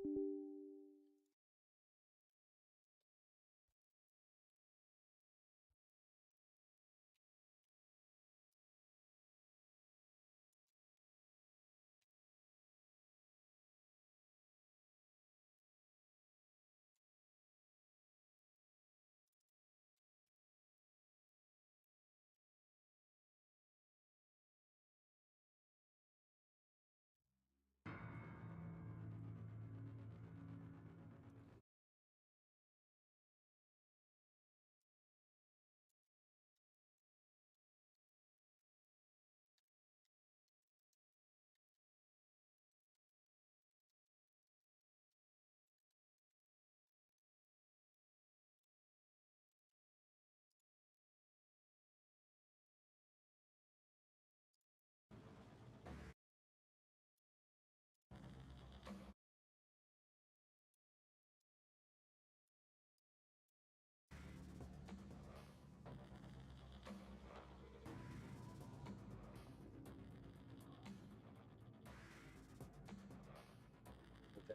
The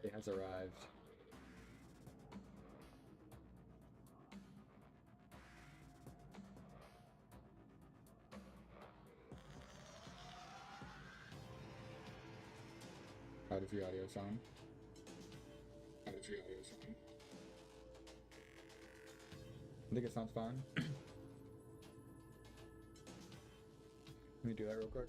day has arrived. How does the audio sound? How does the audio sound? I think it sounds fine. Let me do that real quick.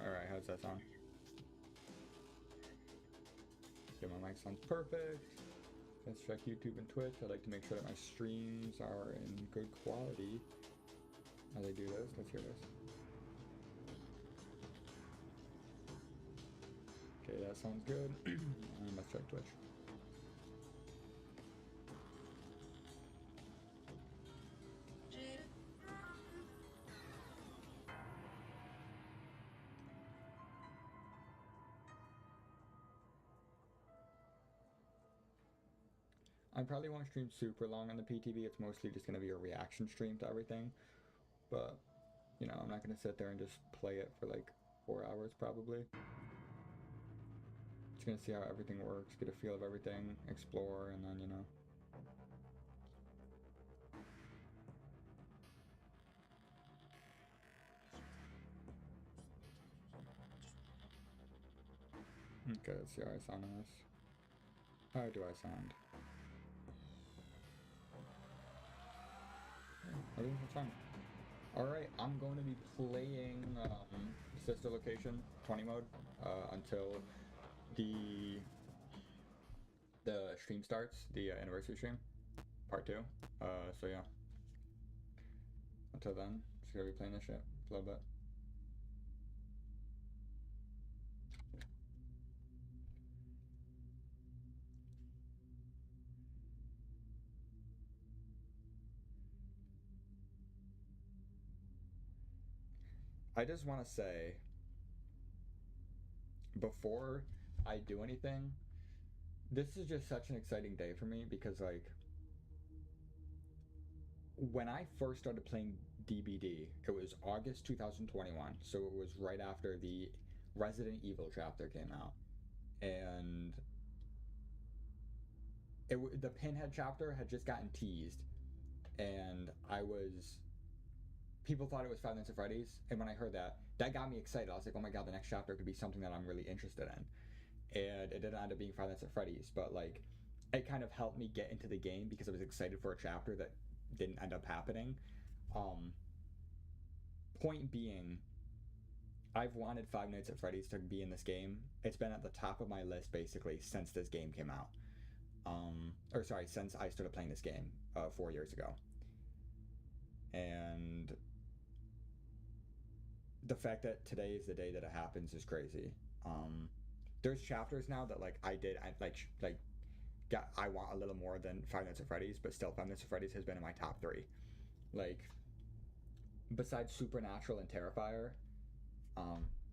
Alright, how's that sound? Okay, my mic sounds perfect. Let's check YouTube and Twitch. I like to make sure that my streams are in good quality as I do this. Let's hear this. Okay, that sounds good. And let's check Twitch. I probably won't stream super long on the PTB. It's mostly just going to be a reaction stream to everything. But, you know, I'm not going to sit there and just play it for like 4 hours probably. Just going to see how everything works, get a feel of everything, explore, and then, you know. Okay, let's see how I sound on this. How do I sound? Everything's fine. Alright, I'm going to be playing Sister Location 20 mode until the stream starts, the anniversary stream, part 2. So yeah. Until then, just gonna be playing this shit a little bit. I just want to say, before I do anything, this is just such an exciting day for me because, like, when I first started playing DBD, it was August 2021, so it was right after the Resident Evil chapter came out, and the Pinhead chapter had just gotten teased, and people thought it was Five Nights at Freddy's, and when I heard that, that got me excited. I was like, oh my god, the next chapter could be something that I'm really interested in. And it didn't end up being Five Nights at Freddy's, but like, it kind of helped me get into the game because I was excited for a chapter that didn't end up happening. Point being, I've wanted Five Nights at Freddy's to be in this game. It's been at the top of my list basically since this game came out. Since I started playing this game 4 years ago. And the fact that today is the day that it happens is crazy. There's chapters now that like I want a little more than Five Nights at Freddy's, but still Five Nights at Freddy's has been in my top 3. Like, besides Supernatural and Terrifier,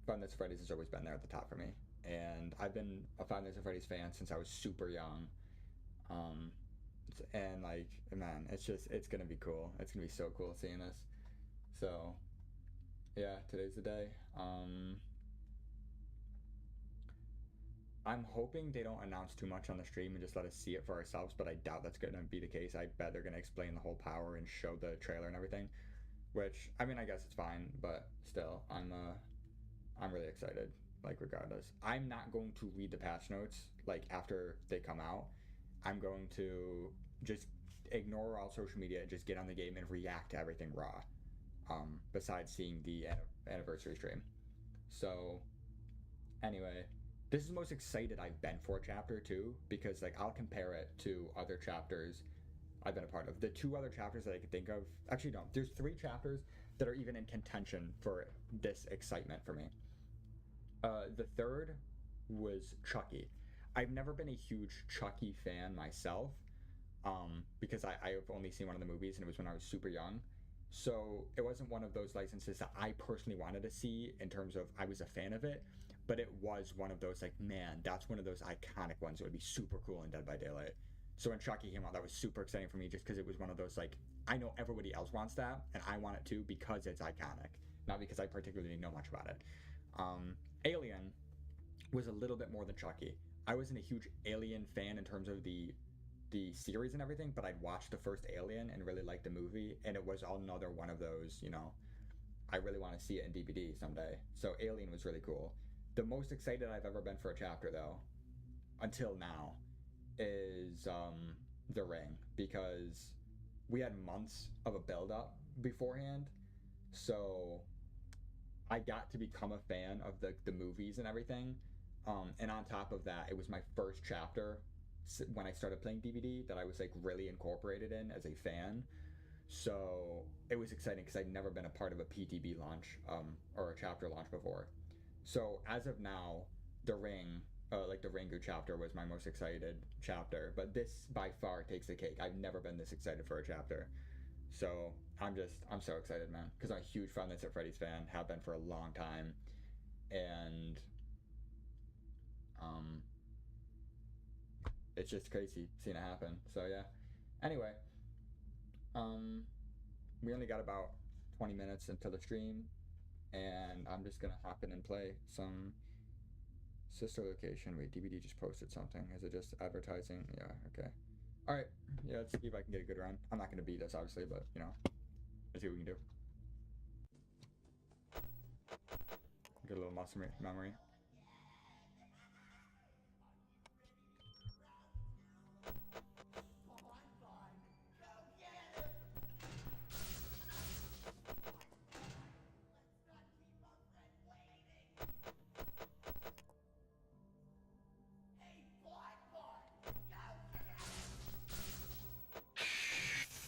Five Nights at Freddy's has always been there at the top for me. And I've been a Five Nights at Freddy's fan since I was super young. And like, man, it's gonna be cool. It's gonna be so cool seeing this. So Yeah, today's the day. I'm hoping they don't announce too much on the stream and just let us see it for ourselves, but I doubt that's going to be the case. I bet they're going to explain the whole power and show the trailer and everything, which, I mean, I guess it's fine, but still, I'm really excited, like, regardless. I'm not going to read the patch notes, like, after they come out. I'm going to just ignore all social media and just get on the game and react to everything raw, besides seeing the anniversary stream. So, anyway, this is the most excited I've been for a chapter too, because like I'll compare it to other chapters I've been a part of. The two other chapters that I could think of, actually no, there's 3 chapters that are even in contention for this excitement for me. The third was Chucky. I've never been a huge Chucky fan myself, because I've only seen one of the movies and it was when I was super young. So it wasn't one of those licenses that I personally wanted to see in terms of I was a fan of it, but it was one of those like, man, that's one of those iconic ones that would be super cool in Dead by Daylight. So when Chucky came out, that was super exciting for me just because it was one of those like, I know everybody else wants that and I want it too because it's iconic, not because I particularly know much about it. Alien was a little bit more than Chucky. I wasn't a huge Alien fan in terms of the series and everything, but I'd watched the first Alien and really liked the movie, and it was another one of those, you know, I really want to see it in DVD someday. So Alien was really cool. The most excited I've ever been for a chapter, though, until now, is The Ring, because we had months of a build-up beforehand, so I got to become a fan of the movies and everything. And on top of that, it was my first chapter when I started playing DVD that I was like really incorporated in as a fan. So it was exciting because I'd never been a part of a PTB launch, or a chapter launch before. So as of now, the Ring, like the Ringu chapter was my most excited chapter, but this by far takes the cake. I've never been this excited for a chapter. So I'm so excited, man, because I'm a huge Five Nights at Freddy's fan, have been for a long time, and um, it's just crazy seeing it happen. So yeah. Anyway, um, we only got about 20 minutes into the stream, and I'm just gonna hop in and play some sister location. Wait, DVD just posted something. Is it just advertising? Yeah. Okay. All right. Yeah. Let's see if I can get a good run. I'm not gonna beat this, obviously, but you know, let's see what we can do. Get a little muscle memory.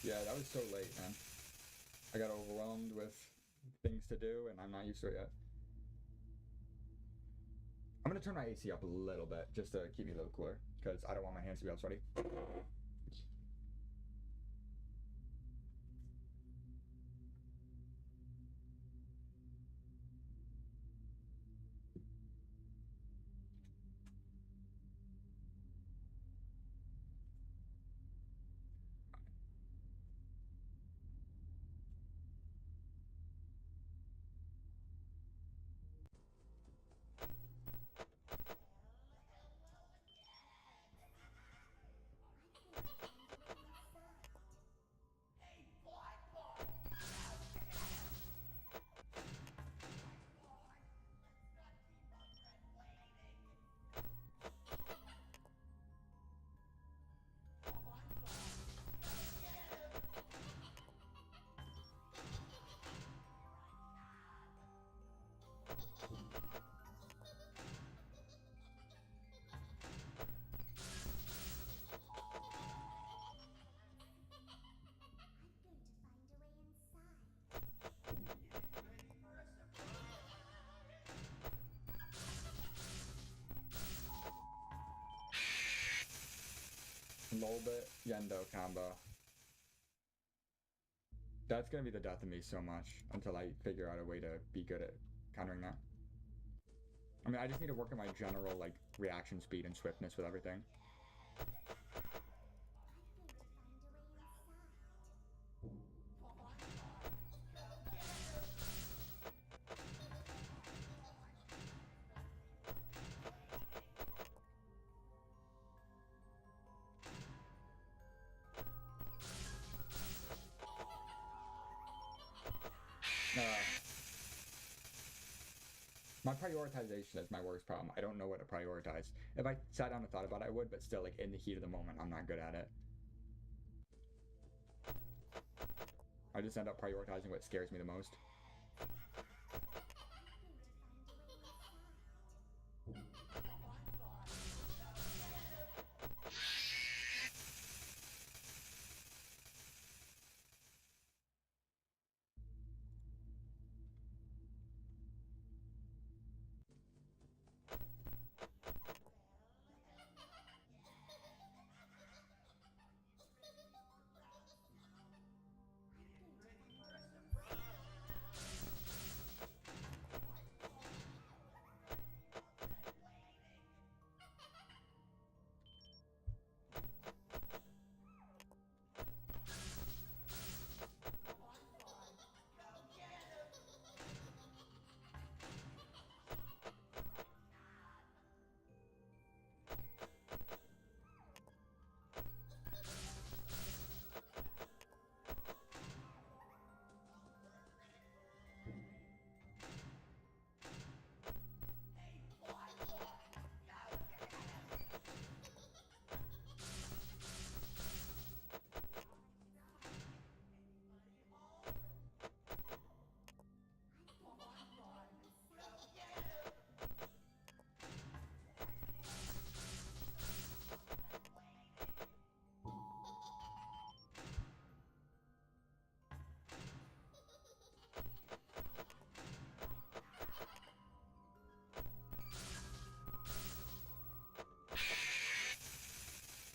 Yeah, that was so late, man. I got overwhelmed with things to do, and I'm not used to it yet. I'm gonna turn my AC up a little bit just to keep me a little cooler, because I don't want my hands to be all sweaty. Lolbit Yendo combo. That's gonna be the death of me so much until I figure out a way to be good at countering that. I mean, I just need to work on my general like reaction speed and swiftness with everything. My prioritization is my worst problem. I don't know what to prioritize. If I sat down and thought about it, I would, but still, like, in the heat of the moment, I'm not good at it. I just end up prioritizing what scares me the most.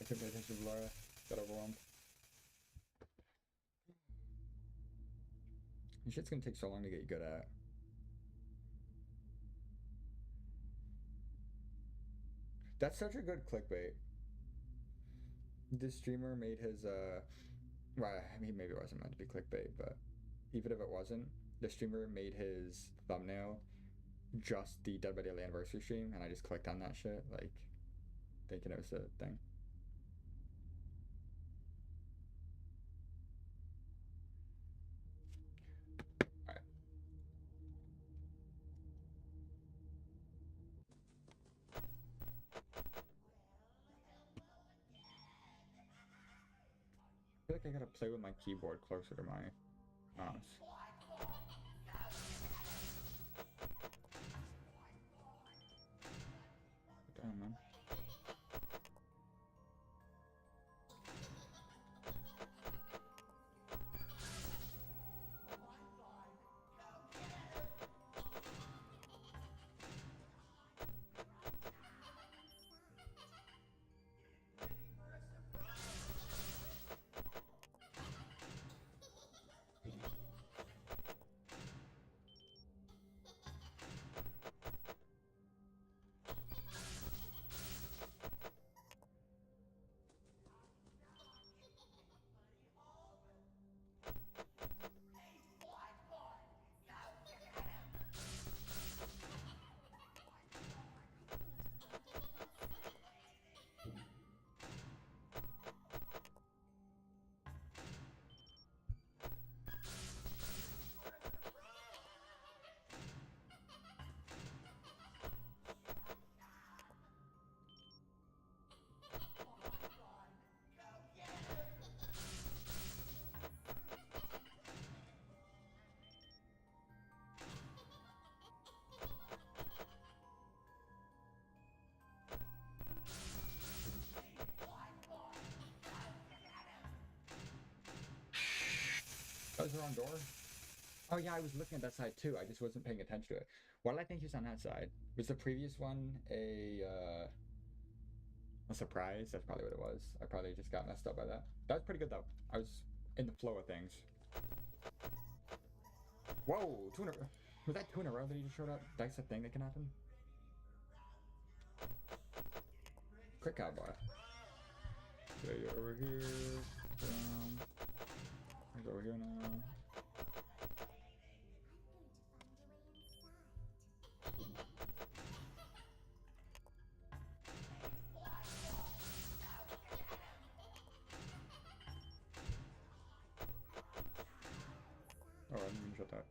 I couldn't pay attention to Laura. Got overwhelmed. This shit's gonna take so long to get good at. That's such a good clickbait. This streamer made his well, I mean, maybe it wasn't meant to be clickbait, but even if it wasn't, the streamer made his thumbnail just the Dead by Daylight anniversary stream, and I just clicked on that shit, like, thinking it was a thing. Alright. I feel like I gotta play with my keyboard closer to my mouse. Damn, man. That was the wrong door? Oh yeah, I was looking at that side too. I just wasn't paying attention to it. Why did I think he was on that side? Was the previous one a surprise? That's probably what it was. I probably just got messed up by that. That was pretty good though. I was in the flow of things. Whoa, two in a row. Was that two in a row that he just showed up? That's a thing that can happen? Quick cowboy. Okay, you're over here. He's over here now. Oh, I didn't even shut that.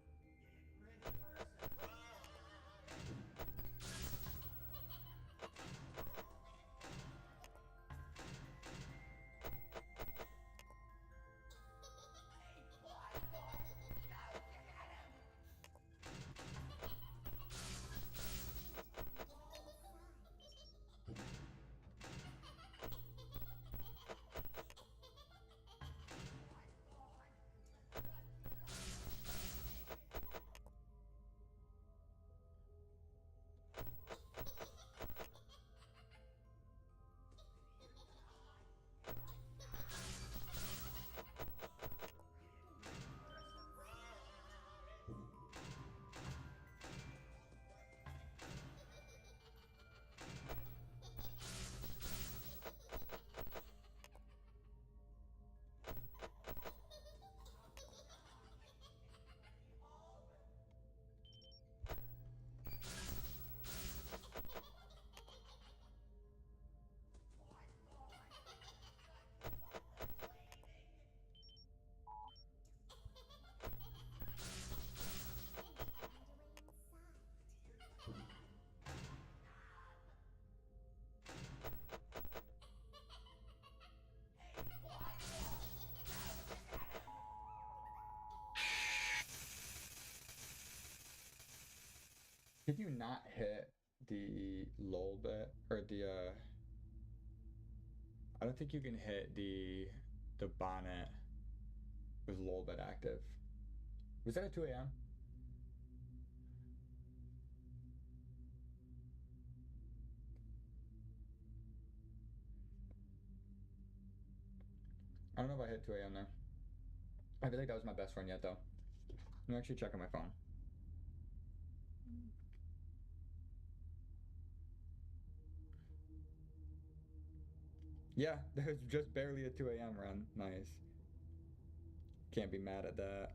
Can you not hit the lull bit or the I don't think you can hit the bonnet with lull bit active. Was that at 2 a.m.? I don't know if I hit 2 a.m. there. I feel like that was my best run yet though. I'm actually checking my phone. Yeah, that was just barely a 2 a.m. run. Nice. Can't be mad at that.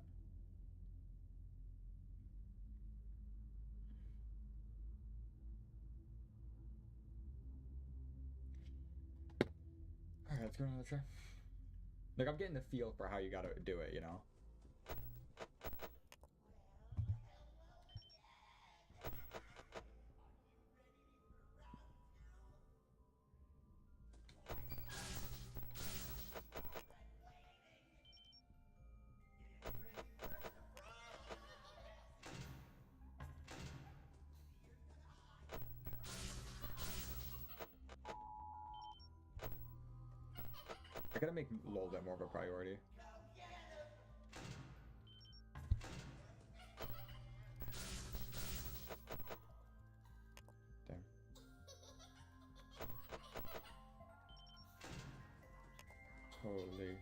Alright, let's go another try. Like, I'm getting the feel for how you gotta do it, you know? I gotta make a little bit more of a priority. Damn. Holy.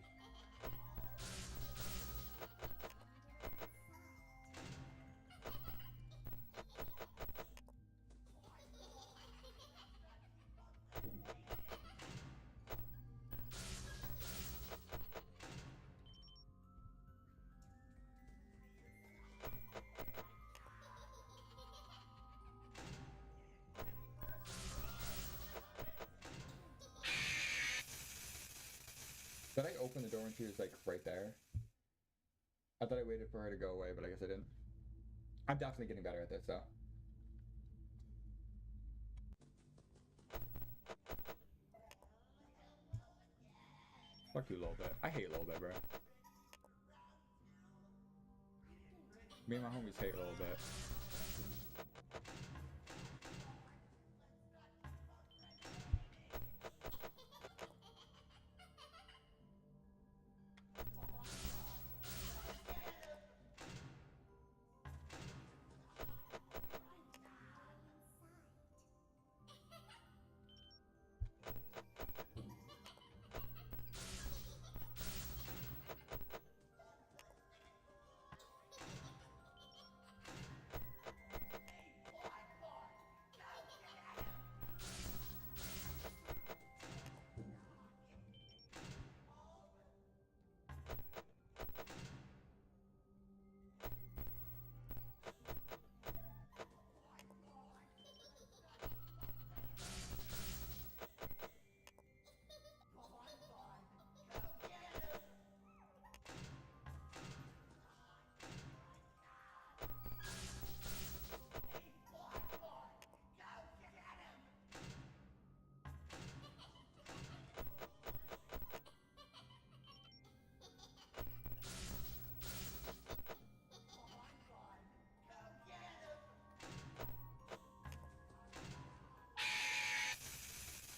Did I open the door when she was like right there? I thought I waited for her to go away, but I guess I didn't. I'm definitely getting better at this though. Fuck you a little bit. I hate a little bit, bro. Me and my homies hate a little bit.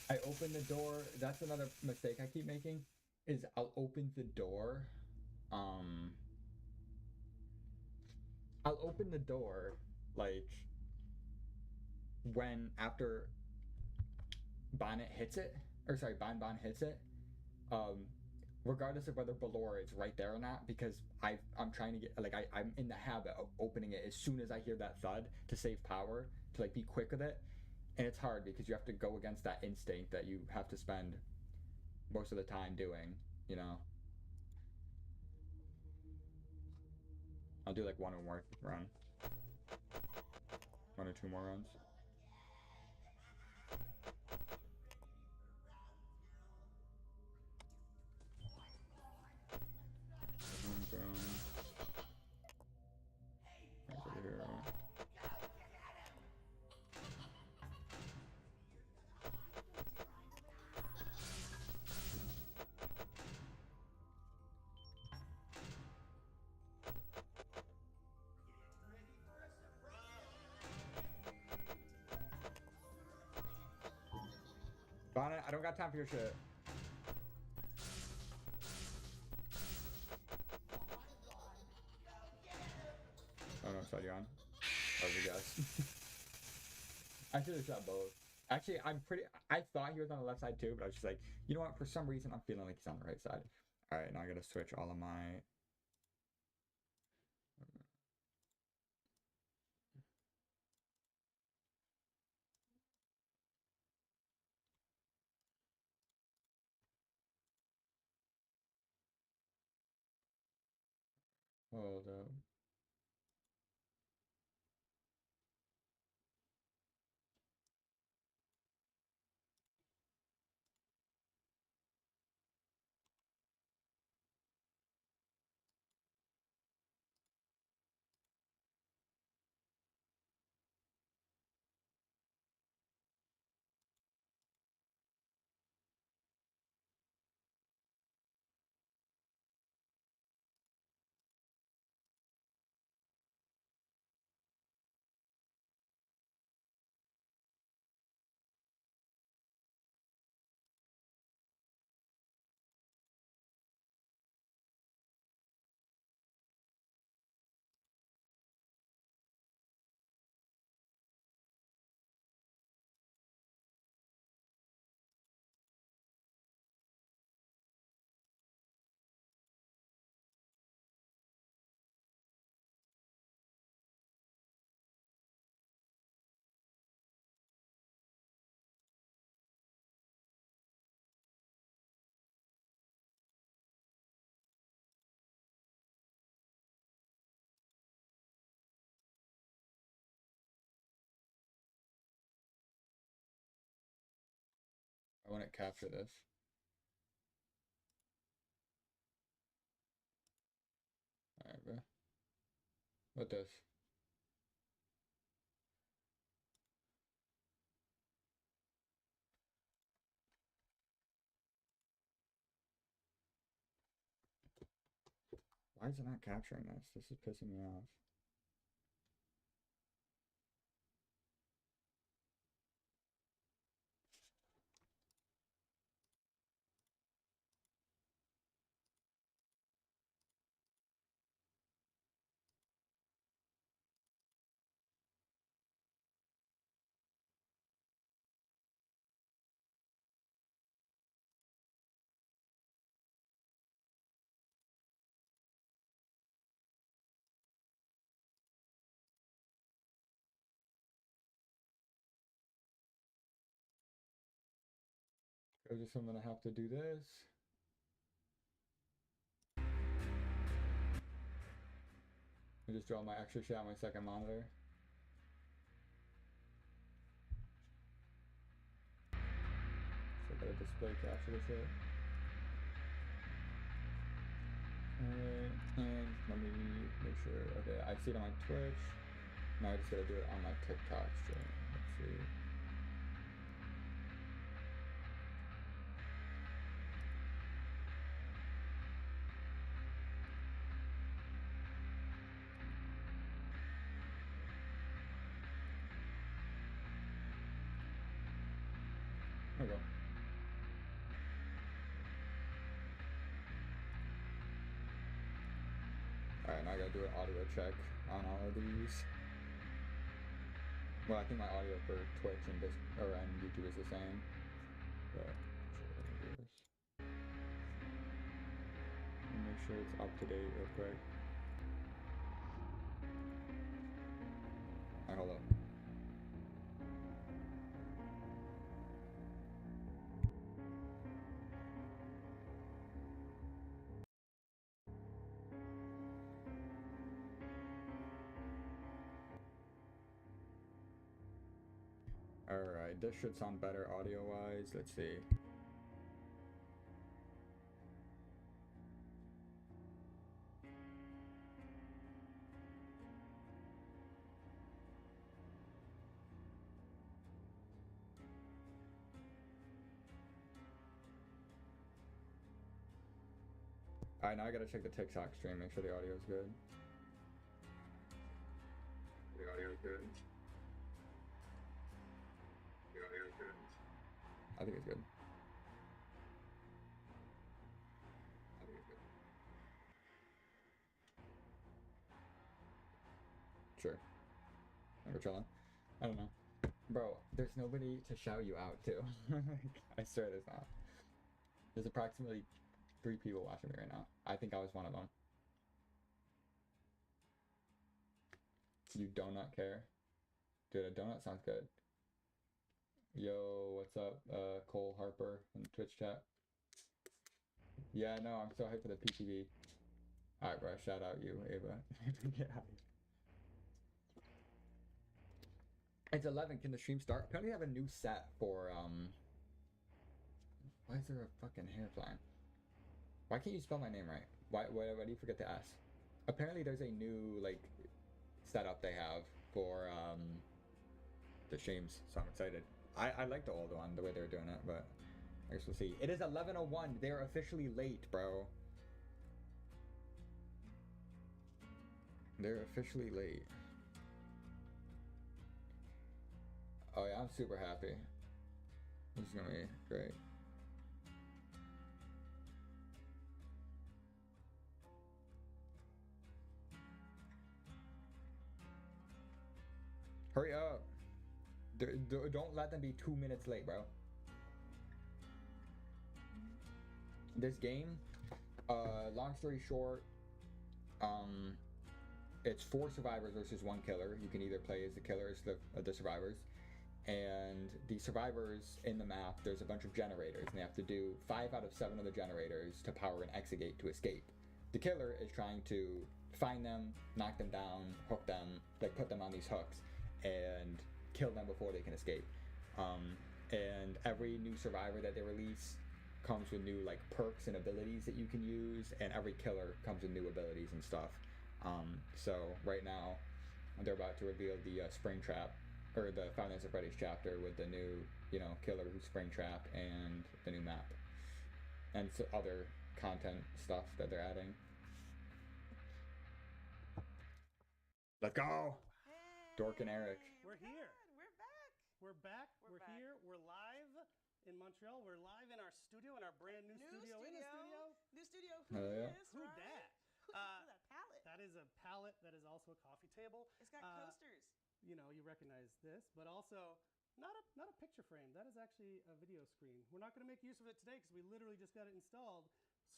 I open the door. That's another mistake I keep making. Is I'll open the door. Um, I'll open the door like when after Bonnet hits it, or sorry, Bon hits it. Um, regardless of whether Ballora is right there or not, because I'm trying to get like I'm in the habit of opening it as soon as I hear that thud to save power to like be quick with it. And it's hard because you have to go against that instinct that you have to spend most of the time doing, you know? I'll do like one more run. 1 or 2 more runs. Boom, boom. Right over here. Bonnet, I don't got time for your shit. I don't know what side you're on. That was a guess. I should have shot both. Actually, I thought he was on the left side too, but I was just like, you know what? For some reason, I'm feeling like he's on the right side. All right, now I gotta switch all of my. Hold up. I want to capture this. All right, bro. What this? Why is it not capturing this? This is pissing me off. I just I'm gonna have to do this. I just draw my extra shot on my second monitor. So I gotta display capture this shit. Alright, and let me make sure. Okay, I see it on my Twitch. Now I just gotta do it on my TikTok stream. Let's see. There we go. Alright, now I gotta do an audio check on all of these. Well, I think my audio for Twitch and YouTube is the same. But make sure it's up to date real quick. Alright, hold up. Alright, this should sound better audio-wise. Let's see. Alright, now I gotta check the TikTok stream, make sure the audio is good. The audio is good. The audio is good. I think it's good. I think it's good. Sure. We're chilling. I don't know. Bro, there's nobody to shout you out to. I swear there's not. There's approximately 3 people watching me right now. I think I was one of them. You donut care? Dude, a donut sounds good. Yo, what's up, Cole Harper in the Twitch chat? Yeah, no, I'm so hyped for the PTB. Alright, bro, shout out you, Ava. Get out of here. It's 11. Can the stream start? Apparently, I have a new set for Why is there a fucking hair flying? Why can't you spell my name right? Why do you forget the S? Apparently, there's a new like setup they have for the streams, so I'm excited. I like the old one, the way they're doing it, but I guess we'll see. It is 11:01. They're officially late, bro. They're officially late. Oh yeah, I'm super happy. This is gonna be great. Hurry up. Don't let them be 2 minutes late, bro. This game, long story short, it's 4 survivors versus 1 killer. You can either play as the killers or the survivors. And the survivors in the map, there's a bunch of generators, and they have to do 5 out of 7 of the generators to power an exit gate to escape. The killer is trying to find them, knock them down, hook them, like put them on these hooks, and kill them before they can escape. And every new survivor that they release comes with new like perks and abilities that you can use, and every killer comes with new abilities and stuff. So right now, they're about to reveal the Springtrap, or the Five Nights at Freddy's chapter with the new, killer who's Springtrap and the new map. And so other content stuff that they're adding. Let's go! Hey, Dork and Eric. We're here. We're back. We're back. We're back. Here. We're live in Montreal. We're live in our studio, in our brand new studio. In the studio. New studio. Hell yeah. Who dat? Look at that palette. That is a palette. That is also a coffee table. It's got coasters. You recognize this, but also not a picture frame. That is actually a video screen. We're not going to make use of it today because we literally just got it installed.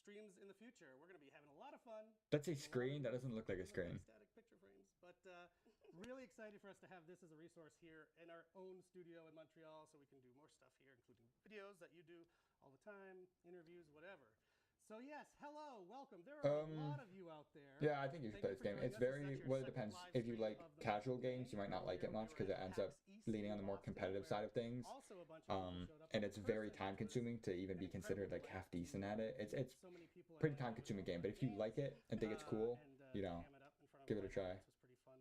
Streams in the future. We're going to be having a lot of fun. That's a screen? That doesn't look like a screen. Static picture frames. But really excited for us to have this as a resource here in our own studio in Montreal, so we can do more stuff here, including videos that you do all the time, interviews, whatever. So yes, hello, welcome. There are a lot of you out there. Yeah, I think you should play this game. It's very, well, it depends. If you like casual games, you might not like it much because it ends up leaning on the more competitive side of things. And it's very time consuming to even be considered like half decent at it. It's pretty time consuming game, but if you like it and think it's cool, give it a try. This was pretty fun.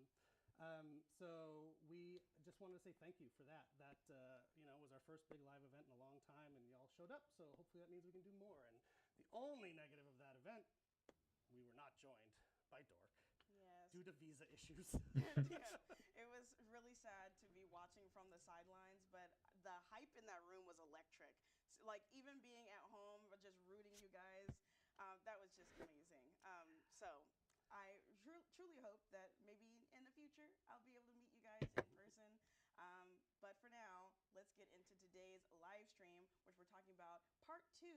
So we just wanted to say thank you for that. That was our first big live event in a long time, and y'all showed up. So hopefully that means we can do more. And the only negative of that event, we were not joined by Dork. Yes. Due to visa issues. Yeah. It was really sad to be watching from the sidelines, but the hype in that room was electric. So, like even being at home, just rooting you guys, that was just amazing. So I truly hope that maybe in the future I'll be able to meet you guys in person. But for now, let's get into today's live stream, which we're talking about part 2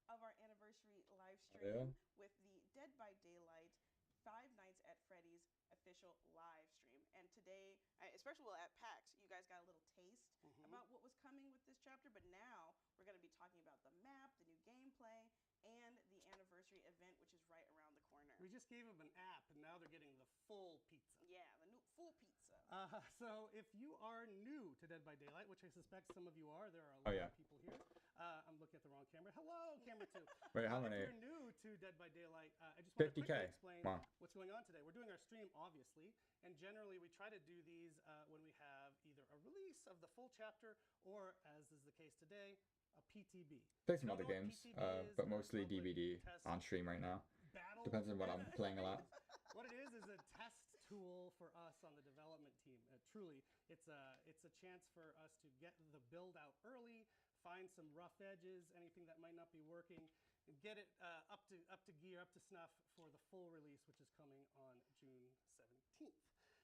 of our anniversary live stream with the Dead by Daylight Five Nights at Freddy's official live stream. And today, especially at PAX, you guys got a little taste about what was coming with this chapter, but now we're going to be talking about the map, the new gameplay, and the anniversary event, which is right around the corner. We just gave them an app, and now they're getting the full pizza. Yeah, the new full pizza. So if you are new to Dead by Daylight, which I suspect some of you are, there are a lot of people here. I'm looking at the wrong camera. Hello, camera 2. Wait, how many? If you're new to Dead by Daylight, I just want to quickly explain what's going on today. We're doing our stream, obviously, and generally we try to do these when we have either a release of the full chapter or, as is the case today, a PTB. Play some other games, but mostly DVD on stream right now. Depends on what I'm playing a lot. What it is a test tool for us on the development team. Truly, it's a chance for us to get the build out early find some rough edges, anything that might not be working, and get it up to gear, up to snuff for the full release, which is coming on June 17th.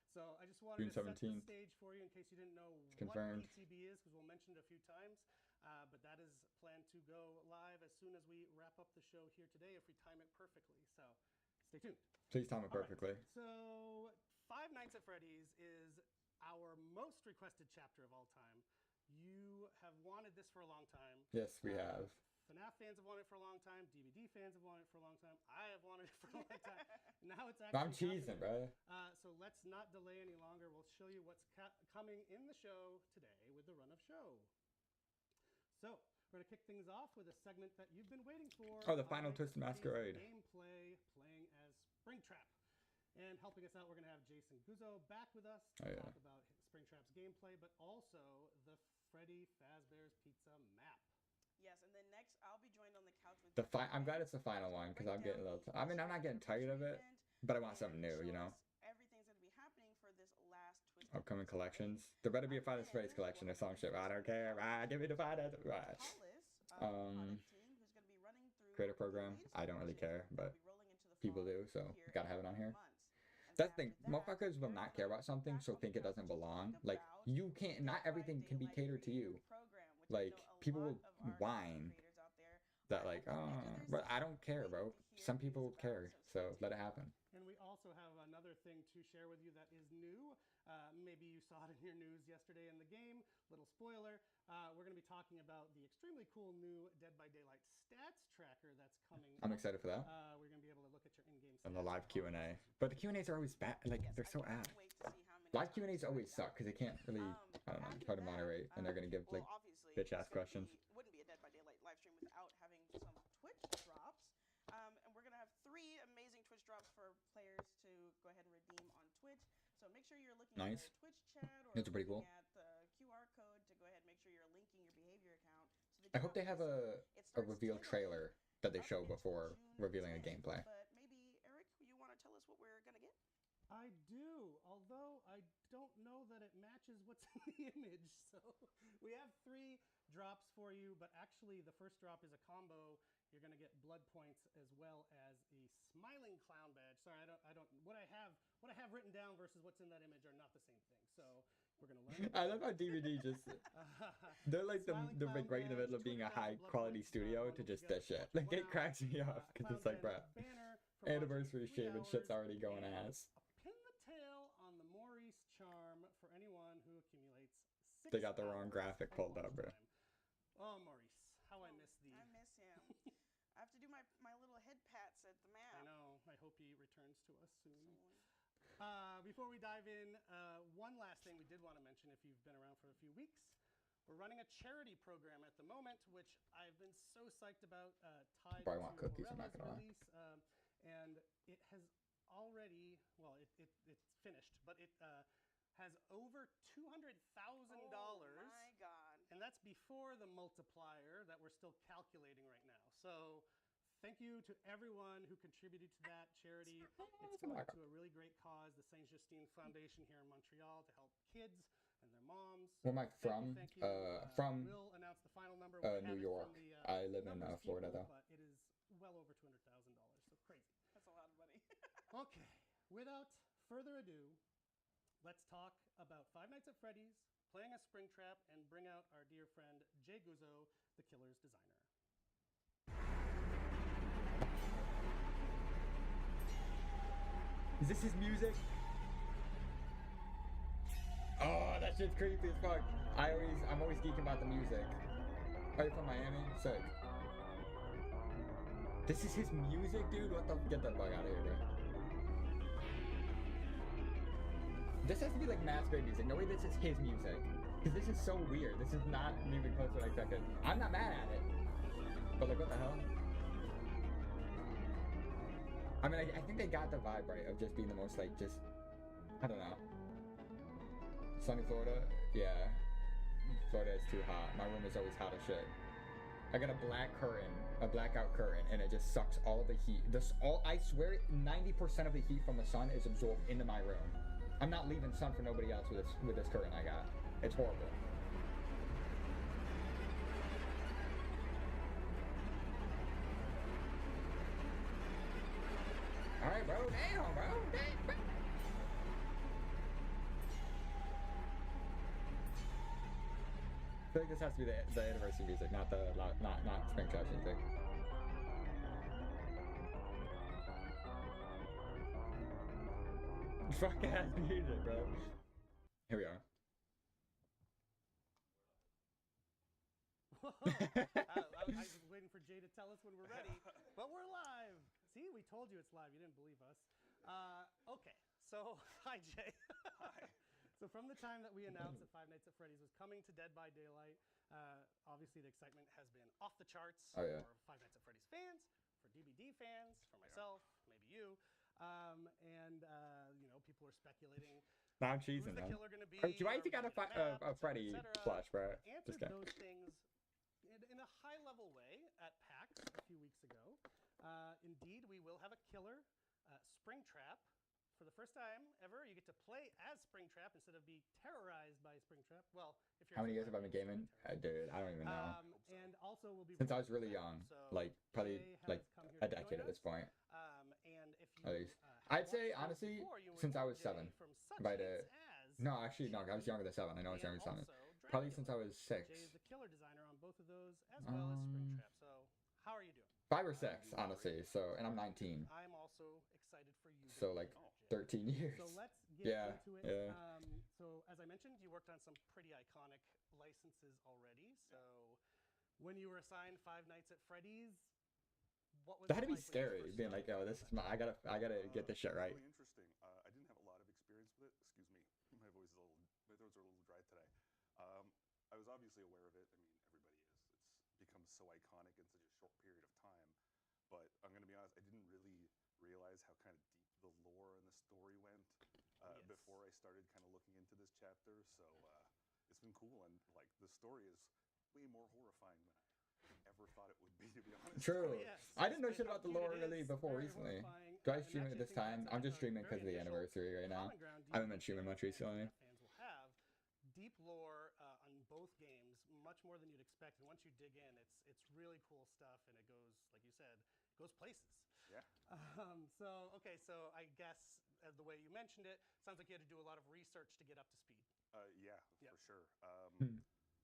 So I just wanted June to set the 17th. stage for you in case you didn't know Confirmed. what PTB is, because we'll mention it a few times. But that is planned to go live as soon as we wrap up the show here today, if we time it perfectly. So stay tuned. Please time it All right. perfectly. So Five Nights at Freddy's is our most requested chapter of all time. You have wanted this for a long time. Yes, we have. FNAF fans have wanted it for a long time. DVD fans have wanted it for a long time. I have wanted it for a long time. Now it's actually I'm cheesing, happening. bro. So let's not delay any longer. We'll show you what's coming in the show today with the run of show. So we're going to kick things off with a segment that you've been waiting for. Oh, the final Twisted Masquerade. Gameplay, playing as Springtrap. And helping us out, we're going to have Jason Guzzo back with us to talk about Springtrap's gameplay, but also the Freddy Fazbear's Pizza map. Yes, and then next I'll be joined on the couch with I'm glad it's the final one because I'm getting a little. I mean, I'm not getting tired of it, but I want something new, you know. Everything's gonna be happening for this last Twisted Upcoming collections. There better be a Five Nights at Freddy's collection or some shit. I don't care. Give me the Five Nights. Hollis, product team, who's gonna be running through Creator program. I don't really care, but people do, so gotta have it on here. That's the thing. Motherfuckers will not care about something, so think it doesn't belong. Like, you can't. Not everything can be catered to you. Like, people will whine that, like, oh, but I don't care, bro. Some people care, so let it happen. And we also have another thing to share with you that is new. Maybe you saw it in your news yesterday in the game. Little spoiler. We're going to be talking about the extremely cool new Dead by Daylight stats tracker that's coming. I'm excited for that. We're going to be able to look at your in-game stats. And the live Q&A. But the Q&As are always bad. Like, they're so ass. Live Q&As always suck because they can't really, I don't know, try to moderate. And they're going to give, like, bitch-ass questions. Wouldn't be a Dead by Daylight live stream without having some Twitch drops. And we're going to have 3 amazing Twitch drops for players to go ahead and redeem on Twitch. So make sure you're looking at the Twitch chat or Those are pretty cool. at the QR code to go ahead and make sure you're linking your behavior account. So I hope they have a reveal trailer that they show before revealing a gameplay. But maybe, Eric, you want to tell us what we're going to get? I do, although I don't know that it matches what's in the image. So we have 3 drops for you, but actually the first drop is a combo. You're going to get blood points as well as a smiling clown badge. Sorry, I don't. What I have written down versus what's in that image are not the same thing. So we're going to learn. I love how DVD just. They're like they're like right in the middle of being a high quality studio to just dish it. Like it cracks me up because it's like, bruh, anniversary shave and shit's already going ass. Pin the tail on the Maurice charm for anyone who accumulates 6 They got the wrong graphic pulled up, bro. Oh, Maurice, how I miss thee. I miss him. I have to do my little head pats at the map. I know. I hope he returns to us soon. Before we dive in, one last thing we did want to mention if you've been around for a few weeks. We're running a charity program at the moment, which I've been so psyched about, tied Probably want cookies, I'm not Morella's gonna lie. release. And it has already, well, it's finished, but it has over $200,000. Oh my God. And that's before the multiplier that we're still calculating right now. So thank you to everyone who contributed to that charity. It's going to a really great cause, the Saint Justine Foundation here in Montreal, to help kids and their moms. Where am I from? Thank you. From we'll announce the final number. New York. I live in Florida, though. But it is well over $200,000, so crazy. That's a lot of money. Okay, without further ado, let's talk about Five Nights at Freddy's, playing a Springtrap, and bring out our dear friend Jay Guzzo, the killer's designer. Is this his music? Oh, that shit's creepy as fuck. I'm always geeking about the music. Are you from Miami? Sick. This is his music, dude? What the? Get that bug out of here, bro. This has to be like Masquerade music. No way this is his music. Because this is so weird. This is not even close to what I expected. I'm not mad at it. But like, what the hell? I mean, I think they got the vibe right of just being the most like, just, I don't know. Sunny Florida? Yeah. Florida is too hot. My room is always hot as shit. I got a blackout curtain, and it just sucks all of the heat. I swear 90% of the heat from the sun is absorbed into my room. I'm not leaving sun for nobody else with this curtain I got. It's horrible. feel like this has to be the anniversary music, not Springtrap music. Fucking ass music, bro. Here we are. I was waiting for Jay to tell us when we're ready, but we're live. See, we told you it's live. You didn't believe us. Okay, so hi, Jay. Hi. So from the time that we announced that Five Nights at Freddy's was coming to Dead by Daylight, obviously the excitement has been off the charts Oh, yeah. for Five Nights at Freddy's fans, for DBD fans, for myself, maybe you, and you know, people are speculating. Now I'm Who's cheesing, the man. killer gonna be? Do I Are think we I got gonna get a map, Freddy et cetera? plush, bro? Answered Just kidding. those things in a high-level way at PAX a few weeks ago. Indeed, we will have a killer, Springtrap. For the first time ever, you get to play as Springtrap instead of be terrorized by Springtrap. Well, if you're How many years have I survivor, been gaming? you're Dude, I don't even know. and also we'll be Since I was really bringing young, so like probably Jay like has come here a to decade join at this us. point. And if you, At least. have I'd say, watched us honestly, before, you would since I know was Jay 7. from such By hits the- as No, actually, no. I was younger than 7. I know I was and younger than 7. also Probably since I Dracula. was 6. Jay is the killer designer on both of those, as well as Springtrap. So, how are you doing? 5 or 6, honestly. So, and I'm 19. I'm also excited for you. to So, be like, here, Jay. 13 years. So let's get Yeah, into it. yeah. So as I mentioned, you worked on some pretty iconic licenses already. So when you were assigned Five Nights at Freddy's, what was That had it to be like when you scary, first being like, started? "Yo, this is my. I gotta get this shit It was right." Really interesting. I didn't have a lot of experience with it. Excuse me, my voice is a little, my throats are a little dry today. I was obviously aware of it. I mean, everybody is. It's become so iconic in such a short period of time. But I'm gonna be honest, I didn't really realize how kind of deep the lore and the story went Yes. before I started kind of looking into this chapter. So it's been cool, and like the story is way more horrifying than I ever thought it would be. To be honest. True. Oh, yes. I didn't know And shit how about the cute it lore really is, before very recently. horrifying. Do I And stream it actually, this I think time? that's I'm just a streaming very because of the initial anniversary right now. common ground I haven't been DBD streaming much and recently. fans will have deep lore on both games, much more than you'd expect. And once you dig in, it's really cool stuff, and it goes, like you said, goes places. Yeah. So I guess the way you mentioned it, sounds like you had to do a lot of research to get up to speed. Yeah, Yep. for sure. Hmm.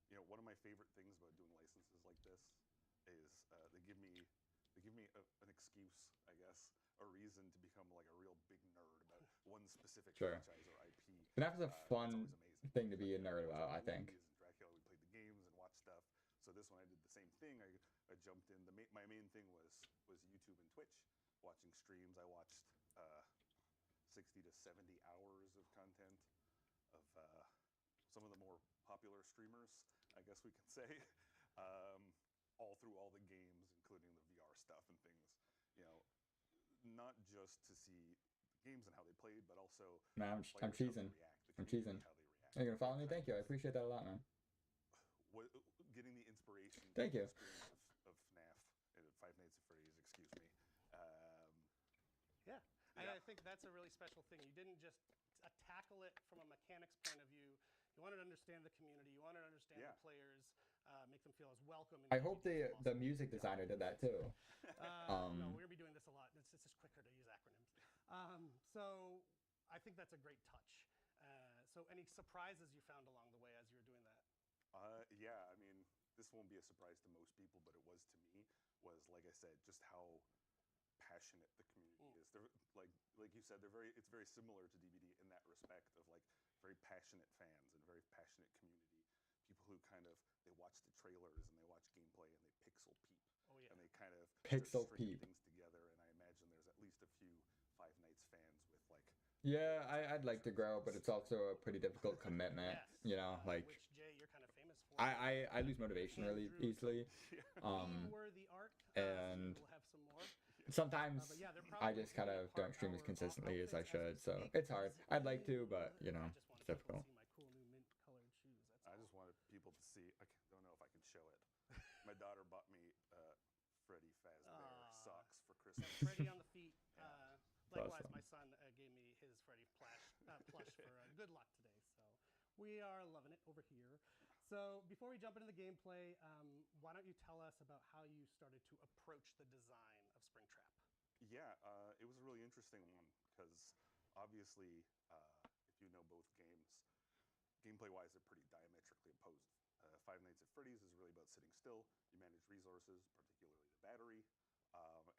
You know, one of my favorite things about doing licenses like this is they give me an excuse, I guess, a reason to become like a real big nerd about one specific Sure. franchise or IP. FNAF is a It's fun always amazing. thing to be a Like, nerd watch about, all I the think. movies and Dracula, we played the games and watched stuff. So this one I did the same thing. I jumped in. My main thing was YouTube and Twitch, watching streams. I watched 60 to 70 hours of content of some of the more popular streamers, I guess we can say, all through all the games, including the VR stuff and things. You know, not just to see the games and how they played, but also Man, I'm players, how they cheesing. react, the I'm community, cheesing. how they react. Are you gonna follow me? Kind Thank you. I of appreciate that a lot, man. getting the inspiration. Thank from you. the experience of FNAF and Five Nights at Freddy's. Excuse me. Yeah. And Yeah. I think that's a really special thing. You didn't just tackle it from a mechanics point of view. You wanted to understand the community. You wanted to understand Yeah. the players, make them feel as welcome. I hope the music designer did that too. No, we're gonna be doing this a lot. It's just quicker to use acronyms. So I think that's a great touch. So any surprises you found along the way as you were doing that? Yeah, I mean, this won't be a surprise to most people, but it was to me. Was like I said, just how passionate the community is. They're like you said, it's very similar to DVD in that respect of like very passionate fans and very passionate community. People who kind of they watch the trailers and they watch gameplay and they pixel peep. Oh yeah. And they kind of Pixel start stringing peep. things together. And I imagine there's at least a few Five Nights fans with like. Yeah, I'd like to grow, but it's also a pretty difficult commitment. Yes. You know, like Which Jay, you're kind of famous for. I lose motivation really easily. Meme-worthy art. and so we'll have some more. Sometimes But yeah, they're I probably just kind of pulling don't stream apart as consistently our as I outfits should, we so speak, it's hard. I'd like to, physically. but you know, I it's just wanted difficult. people to see my cool new mint-colored shoes. That's I all. just wanted people to see. I don't know if I can show it. My daughter bought me Freddy Fazbear Aw. socks for So Christmas. Freddy on the feet. Likewise, awesome. my son gave me his Freddy plush for good luck today. So we are loving it over here. So before we jump into the gameplay, why don't you tell us about how you started to approach the design of Springtrap? Yeah, it was a really interesting one because obviously, if you know both games, gameplay-wise, they're pretty diametrically opposed Five Nights at Freddy's is really about sitting still. You manage resources, particularly the battery,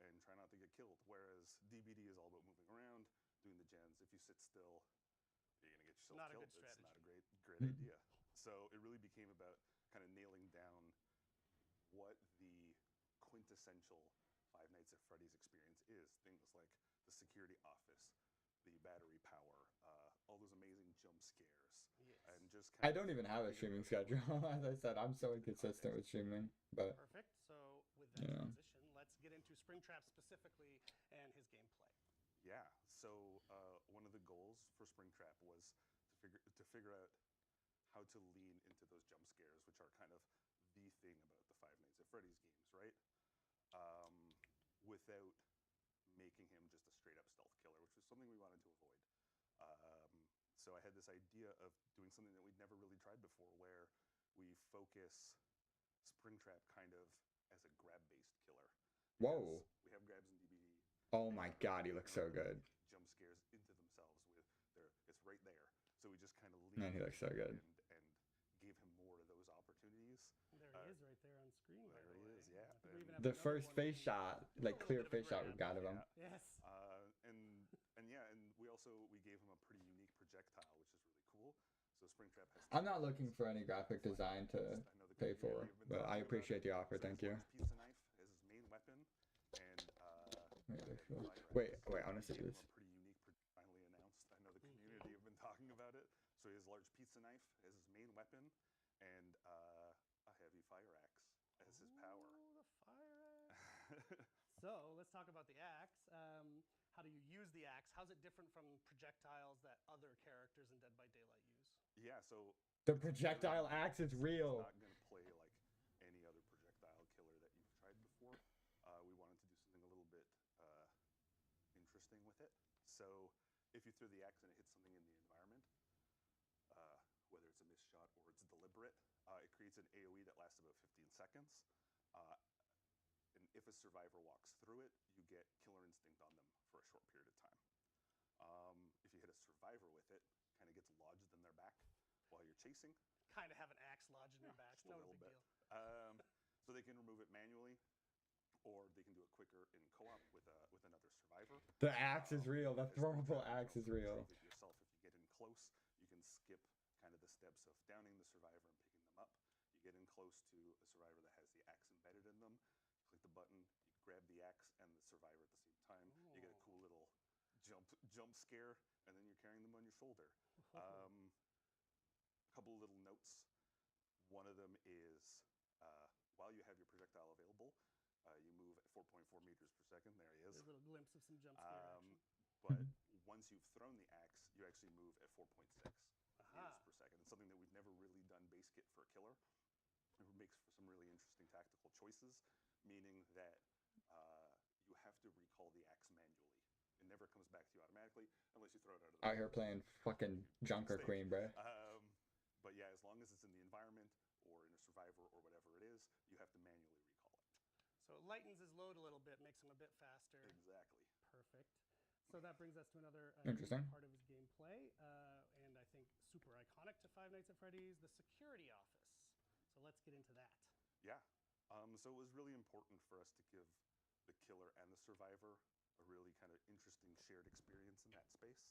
and try not to get killed. Whereas DBD is all about moving around, doing the gens. If you sit still, you're gonna get yourself Not a killed. good It's not a strategy. great idea. So it really became about kind of nailing down what the quintessential Five Nights at Freddy's experience is. Things like the security office, the battery power, all those amazing jump scares, Yes. and just I kind don't even have a streaming schedule. As I said, I'm so inconsistent with streaming. But Perfect. So with that Yeah. transition, let's get into Springtrap specifically and his gameplay. Yeah. So one of the goals for Springtrap was to figure out how to lean into those jump scares, which are kind of the thing about the Five Nights at Freddy's games, right? Without making him just a straight up stealth killer, which was something we wanted to avoid. So I had this idea of doing something that we'd never really tried before, where we focus Springtrap kind of as a grab-based killer. Whoa. Because we have grabs in DBD. Oh my god, he looks so good. Jump scares into themselves it's right there. So we just kind of Man, he looks so good. and gave him more of those opportunities. There he is right there on screen. by There the he way. is, yeah. I think we even have The another first one face we- shot, a like little clear bit of a face shot we grab. got of him. Yeah. Yes. And we gave him a pretty unique projectile, which is really cool. So Springtrap has. I'm not looking for any graphic design to I know the pay community for, have been but I talking about appreciate it. the offer. So Thank his you. large pizza knife as his main weapon, and Wait, I want to see gave him this. a pretty unique. Finally announced. I know the community have been talking about it. So he has a large pizza knife as his main weapon, and a heavy fire axe as his power. Ooh, the fire axe. So let's talk about the axe. How do you use the axe? How's it different from projectiles that other characters in Dead by Daylight use? Yeah, so The projectile axe is real. It's not going to play like any other projectile killer that you've tried before. We wanted to do something a little bit interesting with it. So if you throw the axe and it hits something in the environment, whether it's a missed shot or it's deliberate, it creates an AoE that lasts about 15 seconds. And if a survivor walks through it, you get killer instinct on them for a short period of time. If you hit a survivor with it, kind of gets lodged in their back while you're chasing. Kind of have an axe lodged in your back. Just No a little big bit. deal. So they can remove it manually, or they can do it quicker in co-op with another survivor. The axe is real. The Because throwable you axe is real. save it yourself. If you get in close, you can skip kind of the steps of downing the survivor and picking them up. You get in close to a survivor that has the axe embedded in them. You click the button, you grab the axe and the survivor at the same time. You get a cool little jump scare, and then you're carrying them on your shoulder. A couple of little notes. One of them is while you have your projectile available, you move at 4.4 meters per second. There he is. There's a little glimpse of some jump scare action. But once you've thrown the axe, you actually move at 4.6 meters per second. It's something that we've never really done base kit for a killer. It makes for some really interesting tactical choices, meaning that you have to recall the axe manually. It never comes back to you automatically unless you throw it out of the Out here playing fucking Junker Queen, bro. But yeah, as long as it's in the environment or in a survivor or whatever it is, you have to manually recall it. So it lightens his load a little bit, makes him a bit faster. Exactly. Perfect. So that brings us to another Interesting. part of his gameplay, and I think super iconic to Five Nights at Freddy's, the security office. So let's get into that. Yeah. So it was really important for us to give the killer and the survivor a really kind of interesting shared experience in that space,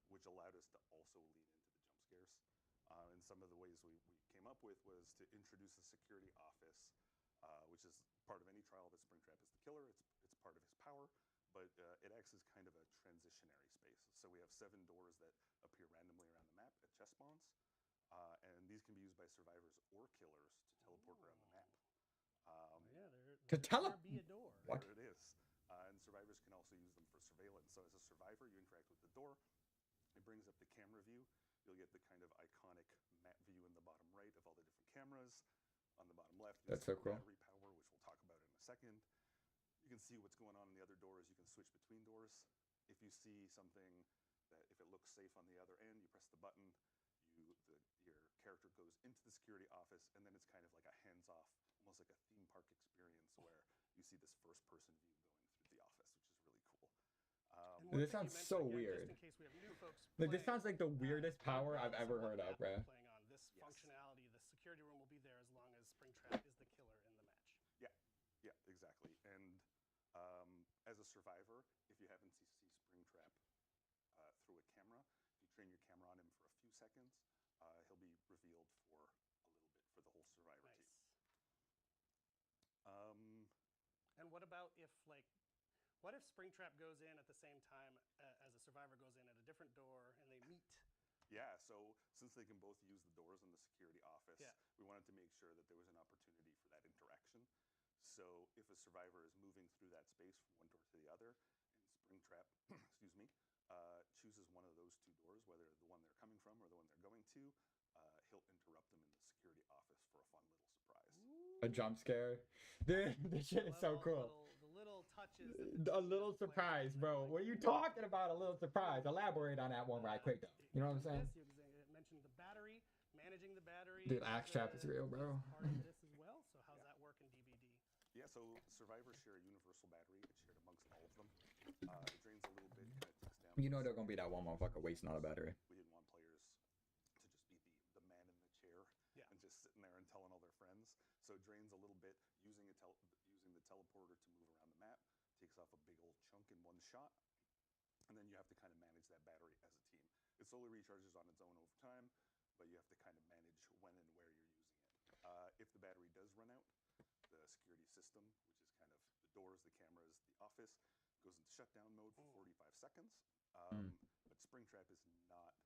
which allowed us to also lean into the jump scares. And some of the ways we came up with was to introduce a security office, which is part of any trial that Springtrap is the killer. It's part of his power, but it acts as kind of a transitionary space. So we have 7 doors that appear randomly around the map at chest spawns, and these can be used by survivors or killers to teleport around the map. To be a door. What? There it is. And survivors can also use them for surveillance. So as a survivor, you interact with the door. It brings up the camera view. You'll get the kind of iconic map view in the bottom right of all the different cameras. On the bottom left, That's so cool. battery power, which we'll talk about in a second. You can see what's going on in the other doors. You can switch between doors. If you see something that, if it looks safe on the other end, you press the button. Your character goes into the security office, and then it's kind of like a hands-off, almost like a theme park experience where you see this first-person view going through the office, which is really cool. And one This thing you sounds mentioned, so again, weird. Just in case we have new folks Like, this playing, sounds like the weirdest power I've regardless ever of what heard of, map bro. you're playing on, this functionality Exactly. And as a survivor, if you happen to see Springtrap through a camera, if you train your camera on him for a few seconds, he'll be revealed for a little bit for the whole survivor Nice. team. And what about if, like, what if Springtrap goes in at the same time as a survivor goes in at a different door and they meet? Yeah, so since they can both use the doors in the security office, Yeah. we wanted to make sure that there was an opportunity for that interaction. So if a survivor is moving through that space from one door to the other, and Springtrap, excuse me, chooses one of those two doors, whether the one they're coming from or the one they're going to, he'll interrupt them in the security office for a fun little surprise. A jump scare. Dude, this shit is so cool. The little touches. that A the little players surprise, can bro. make. What are you talking about? A little surprise. Elaborate on that one right quick, though. You know what I'm saying? You mentioned the battery, managing the battery. Dude, Axe Trap is real, bro. Part of this as well. So how's that work in DBD? Yeah, so survivors share a universal battery. It's shared amongst all of them. It drains a little bit, kind of ticks down. You know they're gonna be that one motherfucker wasting all the battery. We didn't want players to just be the man in the chair Yeah. and just sitting there and telling all their friends. So it drains a little bit using the teleporter to move around the map. Takes off a big old chunk in one shot, and then you have to kind of manage that battery as a team. It slowly recharges on its own over time, but you have to kind of manage when and where you're using it. If the battery does run out, the security system, which is kind of the doors, the cameras, the office, goes into shutdown mode for 45 seconds. But Springtrap is not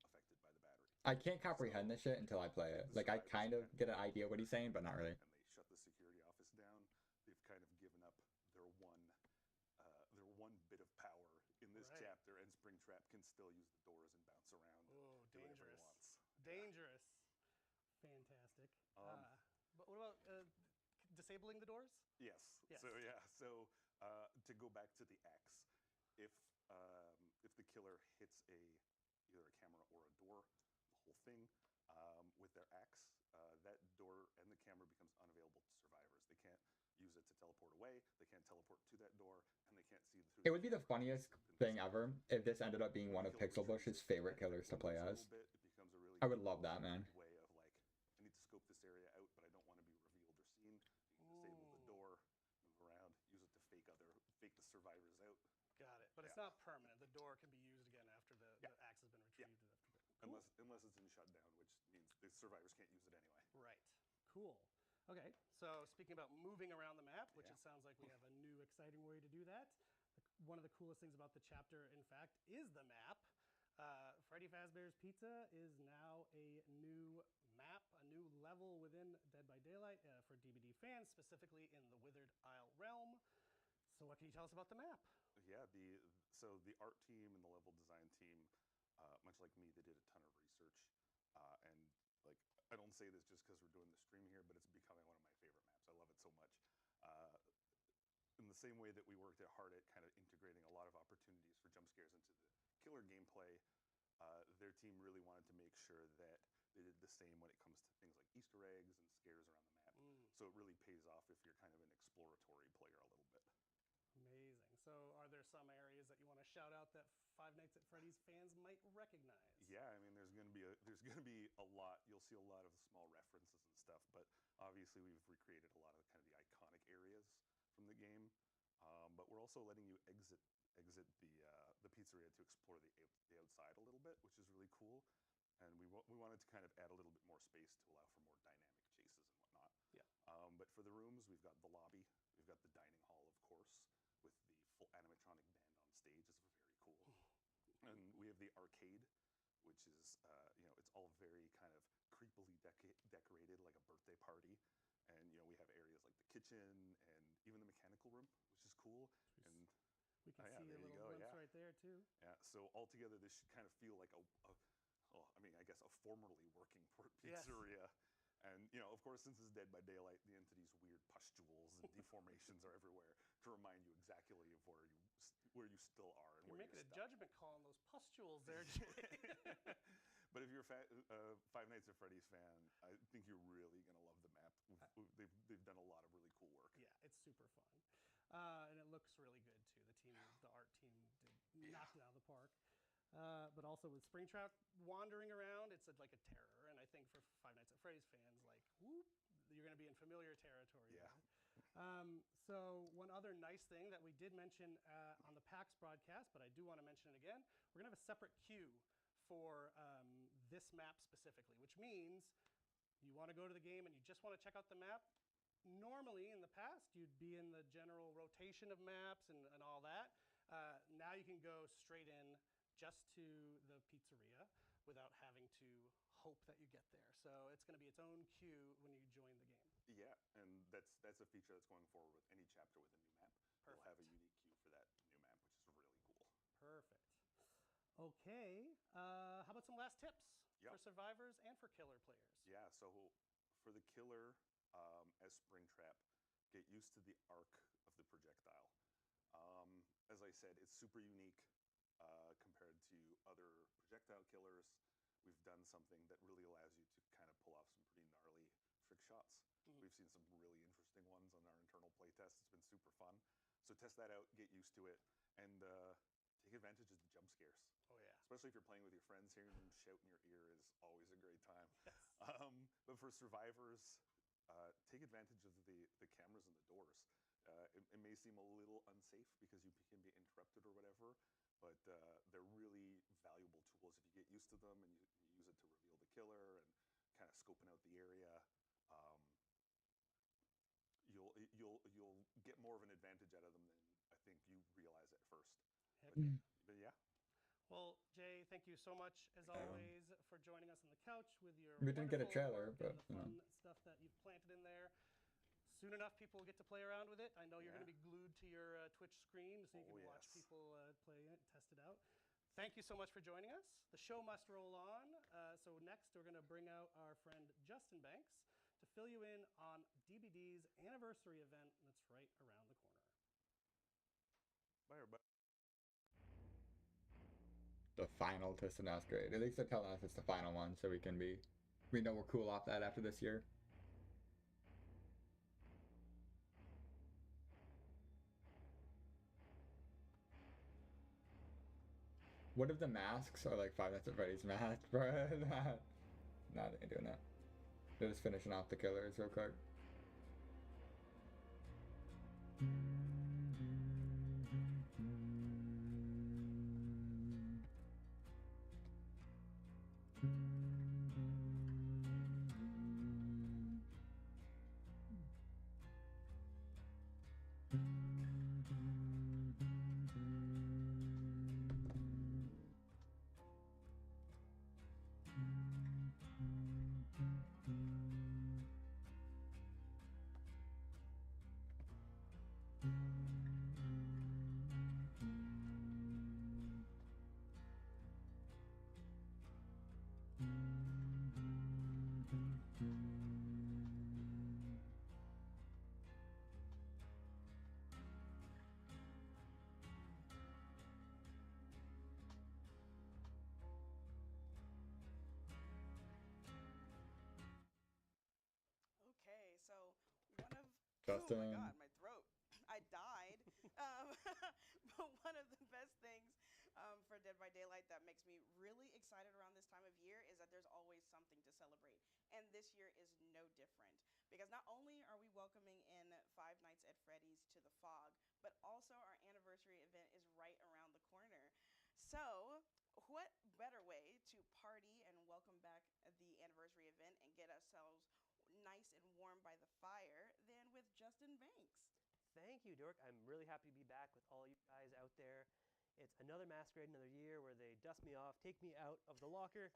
affected by the battery. I can't comprehend this shit until I play it. Like, I kind of get an idea what he's saying, but not really. And they shut the security office down. They've kind of given up their one bit of power in this Right. chapter, and Springtrap can still use the doors and bounce around. Oh, do whatever he dangerous. wants. Dangerous. Fantastic. Um, But what about disabling the doors? Yes. Yes. So yeah. So to go back to the axe, if the killer hits either a camera or a door, the whole thing with their axe, that door and the camera becomes unavailable to survivors. They can't use it to teleport away. They can't teleport to that door, and they can't see through. It would be the funniest thing ever if this ended up being one of Pixel Bush's favorite killers to play as. It becomes a really I would love that, man. way of like, I need to scope this area out, but I don't want to be revealed or seen. You can disable the door, move around, use it to fake the survivors out. Got it. But it's Yeah. not permanent. The door can be used again after the axe has been retrieved. Cool. Unless it's in shutdown, which means the survivors can't use it anyway. Right. Cool. Okay. So speaking about moving around the map, which Yeah. it sounds like we have a new exciting way to do that. One of the coolest things about the chapter, in fact, is the map. Freddy Fazbear's Pizza is now a new map, a new level within Dead by Daylight for DBD fans, specifically in the Withered Isle realm. So what can you tell us about the map? Yeah, so the art team and the level design team, much like me, they did a ton of research, and like I don't say this just because we're doing the stream here, but it's becoming one of my favorite maps. I love it so much. In the same way that we worked hard at kind of integrating a lot of opportunities for jump scares into the killer gameplay, their team really wanted to make sure that they did the same when it comes to things like Easter eggs and scares around the map. So it really pays off if you're kind of an exploratory player a little bit. Amazing. So are there some areas that you want to shout out that Five Nights at Freddy's fans might recognize? Yeah, I mean, there's gonna be a lot. You'll see a lot of the small references and stuff, but obviously we've recreated a lot of kind of the iconic areas from the game. But we're also letting you exit the pizzeria to explore the outside a little bit, which is really cool. And we wanted to kind of add a little bit more space to allow for more dynamic chases and whatnot. Yeah. But for the rooms, we've got the lobby, we've got the dining hall, of course, with the full animatronic band on stage. It's very cool. And we have the arcade, which is, it's all very kind of creepily decorated like a birthday party. And, we have areas like the kitchen and even the mechanical room, which is cool. And we can yeah, see a there you little go, glimpse yeah. right there, too. Yeah, so altogether, this should kind of feel like I guess a formerly working Yes. pizzeria. And, of course, since it's Dead by Daylight, the entity's weird pustules and deformations are everywhere to remind you exactly of where you still are. And You're where making a stuck. judgment call on those pustules there, Jay. But if you're a Five Nights at Freddy's fan, I think you're really going to love the map. They've done a lot of really cool work. Yeah, it's super fun. And it looks really good, too. The art team did knock it out of the park. But also with Springtrap wandering around, it's like a terror. And I think for Five Nights at Freddy's fans, like, whoop, you're going to be in familiar territory. Yeah. There. So one other nice thing that we did mention on the PAX broadcast, but I do want to mention it again, we're going to have a separate queue for this map specifically, which means you want to go to the game and you just want to check out the map. Normally, in the past, you'd be in the general rotation of maps and all that. Now you can go straight in just to the pizzeria without having to hope that you get there. So it's going to be its own queue when you join the game. Yeah, and that's a feature that's going forward with any chapter with a new map. They'll have a unique queue for that new map, which is really cool. Perfect. Okay, how about some last tips Yep. for survivors and for killer players? Yeah, so for the killer, as Springtrap, get used to the arc of the projectile. As I said, it's super unique compared to other projectile killers. We've done something that really allows you to kind of pull off some pretty gnarly trick shots. We've seen some really interesting ones on our internal playtest. It's been super fun. So test that out, get used to it, and take advantage of the jump scares. Oh, yeah. Especially if you're playing with your friends, hearing them shout in your ear is always a great time. Yes. But for survivors, take advantage of the cameras and the doors. It may seem a little unsafe because you can be interrupted or whatever, but they're really valuable tools. If you get used to them and you use it to reveal the killer and kind of scoping out the area, you'll get more of an advantage out of them than I think you realize at first. But yeah. Well, Jay, thank you so much, as always, for joining us on the couch with your We didn't get a wonderful trailer, work but, and the fun stuff that you've planted in there. Soon enough, people will get to play around with it. I know you're Yeah. going to be glued to your Twitch screen so you Oh, can watch yes. people play it, test it out. Thank you so much for joining us. The show must roll on. So next, we're going to bring out our friend Justin Banks to fill you in on DBD's anniversary event that's right around the corner. Bye, everybody. The final Twisted Masquerade. At least they're telling us it's the final one, so we know we're cool off that after this year. What if the masks are like Five Nights at Freddy's mask, bro? Nah, they ain't doing that. They're just finishing off the killers real quick. Okay, so one of Justin. oh my god, my throat. I died. But one of the best things for Dead by Daylight that makes me really excited around this time of year is that there's always something to celebrate. And this year is no different. Because not only are we welcoming in Five Nights at Freddy's to the Fog, but also our anniversary event is right around the corner. So, what better way to party and welcome back the anniversary event and get ourselves nice and warm by the fire than with Justin Banks? Thank you, Dork. I'm really happy to be back with all you guys out there. It's another masquerade, another year where they dust me off, take me out of the locker,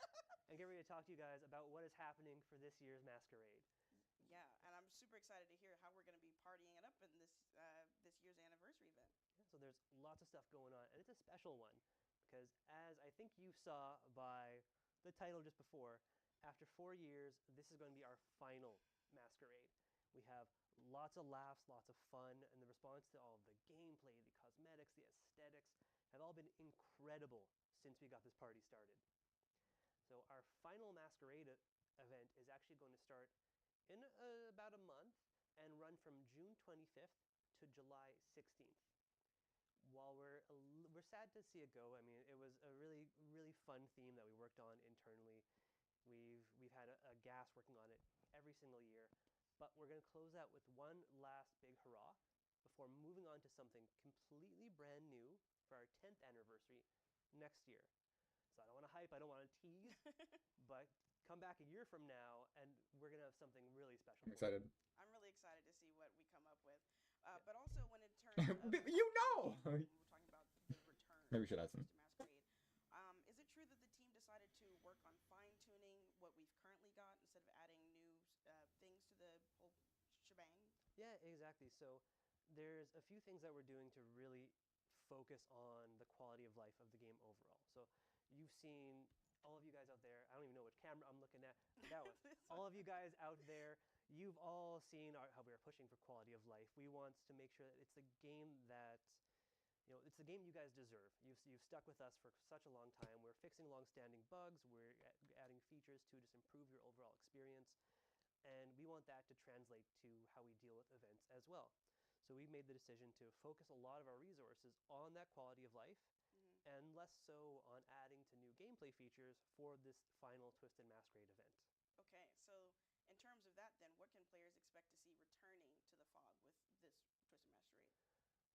and get ready to talk to you guys about what is happening for this year's masquerade. Yeah, and I'm super excited to hear how we're going to be partying it up in this year's anniversary event. Yeah, so there's lots of stuff going on, and it's a special one because, as I think you saw by the title just before, after 4 years, this is going to be our final masquerade. We have lots of laughs, lots of fun, and the response to all of the gameplay, the cosmetics, the aesthetics have all been incredible since we got this party started. So our final masquerade event is actually going to start in about a month and run from June 25th to July 16th. While we're sad to see it go, I mean, it was a really, really fun theme that we worked on internally. We've had a gas working on it every single year, but we're going to close out with one last big hurrah before moving on to something completely brand new for our 10th anniversary next year. So I don't want to hype, I don't want to tease, but come back a year from now and we're going to have something really special. I'm excited. I'm really excited to see what we come up with. Yeah. But also when in terms of You know! when we're talking about the return Maybe we should add of some. Twisted Masquerade, is it true that the team decided to work on fine-tuning what we've currently got instead of adding new things to the whole shebang? Yeah, exactly. So there's a few things that we're doing to really focus on the quality of life of the game overall. So you've seen all of you guys out there, I don't even know which camera I'm looking at, that one. All of you guys out there, you've all seen how we're pushing for quality of life. We want to make sure that it's a game that, it's the game you guys deserve. You've stuck with us for such a long time. We're fixing long-standing bugs. We're adding features to just improve your overall experience. And we want that to translate to how we deal with events as well. So we've made the decision to focus a lot of our resources on that quality of life and less so on adding to new gameplay features for this final Twisted Masquerade event. Okay, so in terms of that then, what can players expect to see returning to the fog with this Twisted Masquerade?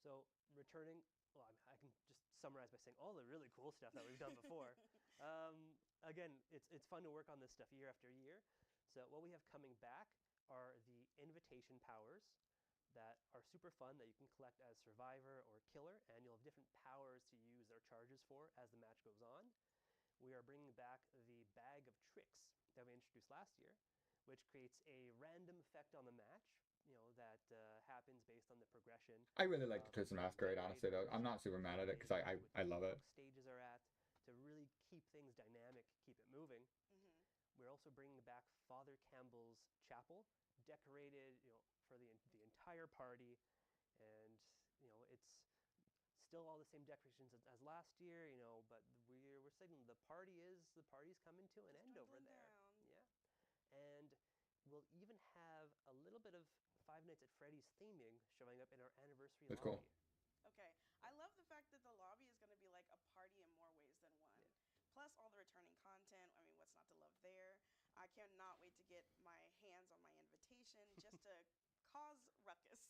So returning, well, I can just summarize by saying all the really cool stuff that we've done before. Again, it's fun to work on this stuff year after year. So what we have coming back are the invitation powers that are super fun that you can collect as survivor or killer, and you'll have different powers to use their charges for as the match goes on. We are bringing back the bag of tricks that we introduced last year, which creates a random effect on the match, that happens based on the progression. I really like the Twisted Masquerade, honestly, though. I'm not super mad at it because I love it. Stages are at to really keep things dynamic, keep it moving. We're also bringing back Father Campbell's chapel, decorated, for the entire party, and it's still all the same decorations as last year, but we're saying the party's coming to an end over there. Down. Yeah, and we'll even have a little bit of Five Nights at Freddy's theming showing up in our anniversary That's lobby. cool. Okay, I love the fact that the lobby is going to be like a party in more ways than one. Plus all the returning content. I mean, what's not to love there? I cannot wait to get my hands on my invitation just to cause ruckus.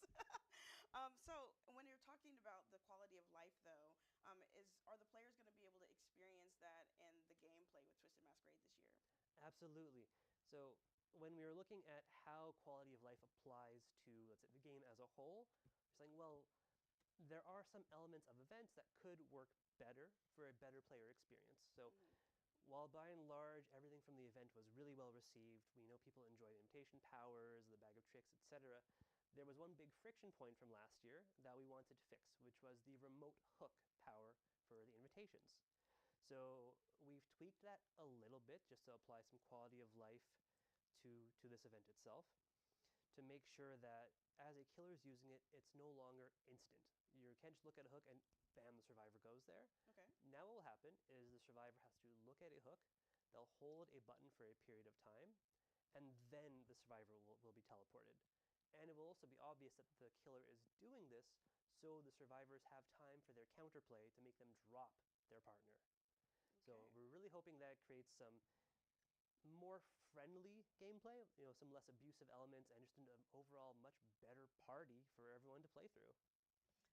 So when you're talking about the quality of life, though, are the players going to be able to experience that in the gameplay with Twisted Masquerade this year? Absolutely. So when we were looking at how quality of life applies to, let's say, the game as a whole, we're saying, well, there are some elements of events that could work better for a better player experience. So while by and large everything from the event was really well received, we know people enjoyed invitation powers, the bag of tricks, etc., there was one big friction point from last year that we wanted to fix, which was the remote hook power for the invitations. So we've tweaked that a little bit just to apply some quality of life to this event itself, to make sure that as a killer's using it, it's no longer instant. You can't just look at a hook and bam, the survivor goes there. Okay. Now what will happen is the survivor has to look at a hook, they'll hold a button for a period of time, and then the survivor will be teleported. And it will also be obvious that the killer is doing this so the survivors have time for their counterplay to make them drop their partner. So we're really hoping that creates some more friendly gameplay, some less abusive elements, and just an overall much better party for everyone to play through.